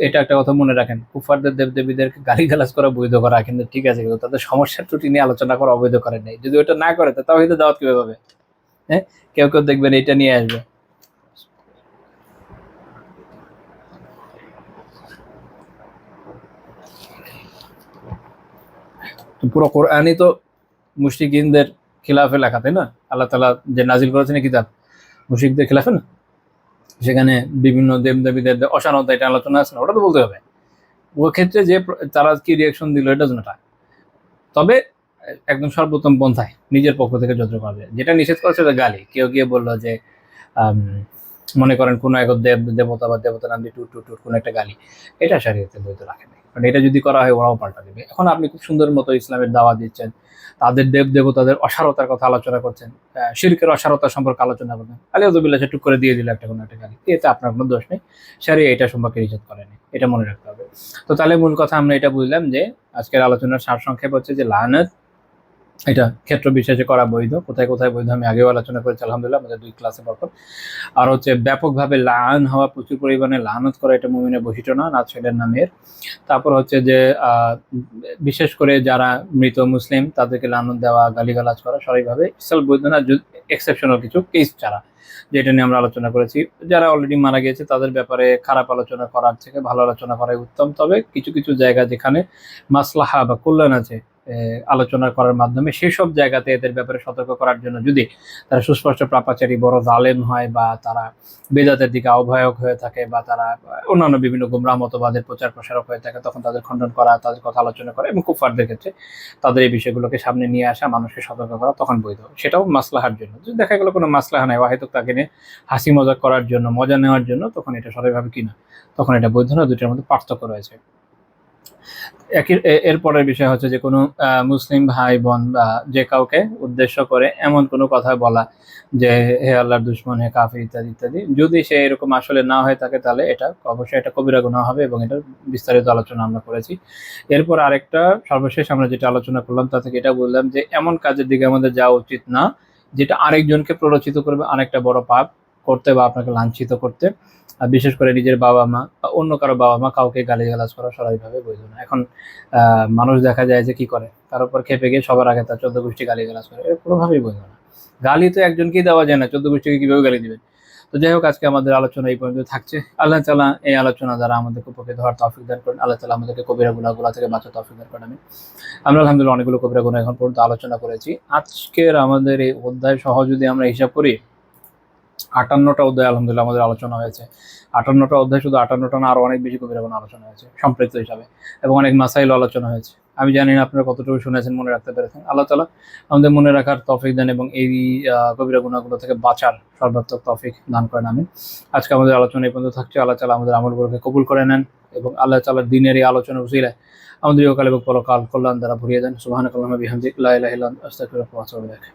এটা একটা কথা মনে রাখেন, কুফফারদের দেবদেবীদেরকে গালিগালাজ করা বৈধ করা কিন্তু ঠিক আছে, কিন্তু তাদের সমস্যার ত্রুটি নিয়ে আলোচনা করা অবৈধ করেন নাই। যদি ওটা না করে তাওহীদের দাওয়াত কিভাবে হবে? হ্যাঁ, কেউ কেউ দেখবেন এটা নিয়ে আসবে। পুরো কোরআনই তো মুশরিকিনদের খিলাফে লেখা, তাই না? আল্লাহ তাআলা যে নাজিল করেছেন কিতাব মুশরিকদের খিলাফে না, সেখানে বিভিন্ন দেবদেবীদের অসানতা এটা আলোচনা আছে না, ওটা তো বলতে হবে। ওই ক্ষেত্রে যে তারা কি রিয়াকশন দিল এটা জন্যটা। তবে একদম সর্বোত্তম পন্থায় নিজের পক্ষ থেকে যত্ন করা যায়। যেটা নিষেধ করেছে সেটা গালি। কেউ গিয়ে বললো যে আম, মনে করেন কোনো এক দেবতা বা দেবতার নাম দিয়ে টুট টুট টুট কোনো একটা গালি, এটা শরীয়তে বৈধ রাখে নাই, কারণ এটা যদি করা হয় ওরাও পাল্টা দেবে। এখন আপনি খুব সুন্দর মতো ইসলামের দাওয়া দিচ্ছেন, তাদের দেব দেবতাদের অসারতার কথা আলোচনা করছেন, শিরকের অসারতা সম্পর্কে আলোচনা করছেন, আলিয়াদুবিল্লাহ টুক করে দিয়ে দিল একটা কোনো একটা গালি, এতে আপনার কোনো দোষ নেই, শরীয়ত এটা সম্পর্কে নিষেধ করেনি, এটা মনে রাখতে হবে। তো তাহলে মূল কথা আমরা এটা বুঝলাম যে আজকের আলোচনার সারসংক্ষেপ হচ্ছে যে লানত এটা ক্ষেত্র বিশেষে করা বৈধ, কোথায় কোথায় বৈধ আমি আগেও আলোচনা করেছি আলহামদুলিল্লাহ আমাদের 2 ক্লাসে পরপর। আর হচ্ছে ব্যাপকভাবে লান হওয়া, প্রচুর পরিমাণে লানত করা, এটা মুমিনের বৈশিষ্ট্য না, ছেলের নামের। তারপর হচ্ছে যে বিশেষ করে যারা মৃত মুসলিম তাদেরকে লানত দেওয়া, গালিগালাজ করা সবাইভাবে ইসলাম বৈধ না, এক্সেপশনাল কিছু কেস ছাড়া, যেটা নিয়ে আমরা আলোচনা করেছি। যারা অলরেডি মারা গিয়েছে তাদের ব্যাপারে খারাপ আলোচনা করার থেকে ভালো আলোচনা করাই উত্তম। তবে কিছু কিছু জায়গা যেখানে মাসলাহা বা কল্যাণ আছে আলোচনা করার মাধ্যমে সেসব জায়গাতে এদের ব্যাপারে সতর্ক করার জন্য, যদি তারা সুস্পষ্ট পাপাচারী, বড় জালেম হয়, বা তারা বেদাতের দিকে আহ্বায়ক হয়ে থাকে, বা তারা অন্যান্য বিভিন্ন গুমরাহ মতবাদের প্রচার প্রসারক হয়ে থাকে, তখন তাদের খণ্ডন করা, তাদের কথা আলোচনা করা, এবং কুফারদের ক্ষেত্রে তাদের এই বিষয়গুলোকে সামনে নিয়ে আসা, মানুষকে সতর্ক করা তখন বৈধ, সেটাও মাসলাহার জন্য। যদি দেখা গেল কোনো মাসলাহা নাই, হয়তো তাকে নিয়ে হাসি মজা করার জন্য, মজা নেওয়ার জন্য, তখন এটা সবাইভাবে কিনা, তখন এটা বৈধ না। দুটোর মধ্যে পার্থক্য রয়েছে। এরপরের বিষয় হচ্ছে যে কোনো মুসলিম ভাই বোন বা যে কাউকে উদ্দেশ্য করে এমন কোনো কথা বলা যে হে আল্লাহর দুশমন, হে কাফির, ইত্যাদি ইত্যাদি, যদি সে এরকম আসলে না হয়ে থাকে তাহলে এটা অবশ্যই এটা কবিরা গুনাহ হবে, এবং এটার বিস্তারিত আলোচনা আমরা করেছি। এরপর আরেকটা সর্বশেষ আমরা যেটা আলোচনা করলাম তা থেকে এটা বললাম যে এমন কাজের দিকে আমাদের যাওয়া উচিত না যেটা আরেকজনকে প্ররোচিত করবে আরেকটা বড় পাপ করতে বা আপনাকে লাঞ্ছিত করতে। আর বিশেষ করে নিজের বাবা মা বা অন্য কারো বাবা মা কাউকে গালিগালাজ করা সরাসরিভাবে বৈধ না। এখন মানুষ দেখা যায় যে কি করে, তার উপর খেপে গিয়ে সবার আগে তার 14 গোষ্ঠী গালিগালাজ করে, এটা কোনোভাবেই বৈধ না। গালি তো একজনকেই দেওয়া যায় না, 14 গোষ্ঠীকে কিভাবে গালি দিবেন? তো যাই হোক, আজকে আমাদের আলোচনা এই পর্যন্ত থাকছে। আল্লাহ তাআলা এই আলোচনা দ্বারা আমাদেরকে উপকৃত হওয়ার তৌফিক দান করেন। আল্লাহ তাআলা আমাদেরকে কবিরা গুনাহগুলো থেকে বাঁচার তৌফিক দান করেন। আমরা আলহামদুলিল্লাহ অনেকগুলো কবিরা গুনাহ এখন পর্যন্ত আলোচনা করেছি। আজকের আমাদের এই অধ্যায় সহ যদি আমরা হিসাব করি, 58টা অধ্যায় আলহামদুলিল্লাহ আমাদের আলোচনা হয়েছে। 58টা অধ্যায়, শুধু 58টা না, আরো অনেক বেশি কবিরা গুনাহ আলোচনা হয়েছে সম্পৃক্ত হিসাবে, এবং অনেক মাসাইল আলোচনা হয়েছে। আমি জানি না আপনারা কতটুকু শুনেছেন, মনে রাখতে পেরেছেন। আল্লাহ তাআলা আমাদের মনে রাখার তৌফিক দেন এবং এই কবিরা গুনাহগুলো থেকে বাঁচার সর্বাত্মক তৌফিক দান করেন। আমিন। আজকে আমাদের আলোচনা এই পর্যন্ত থাকছে। আল্লাহ তাআলা আমাদের আমলগুলোকে কবুল করে নেন, এবং আল্লাহ তাআলার দ্বীনের এই আলোচনা উসিলায় আমাদের ইহকাল এবং পরকাল কল্যাণ দ্বারা ভরিয়ে দেন। সুবহানাকাল্লাহুম্মা বিহামদিক, লা ইলাহা ইল্লা আনতা, আস্তাগফিরুকা ওয়া আতুবু ইলাইক।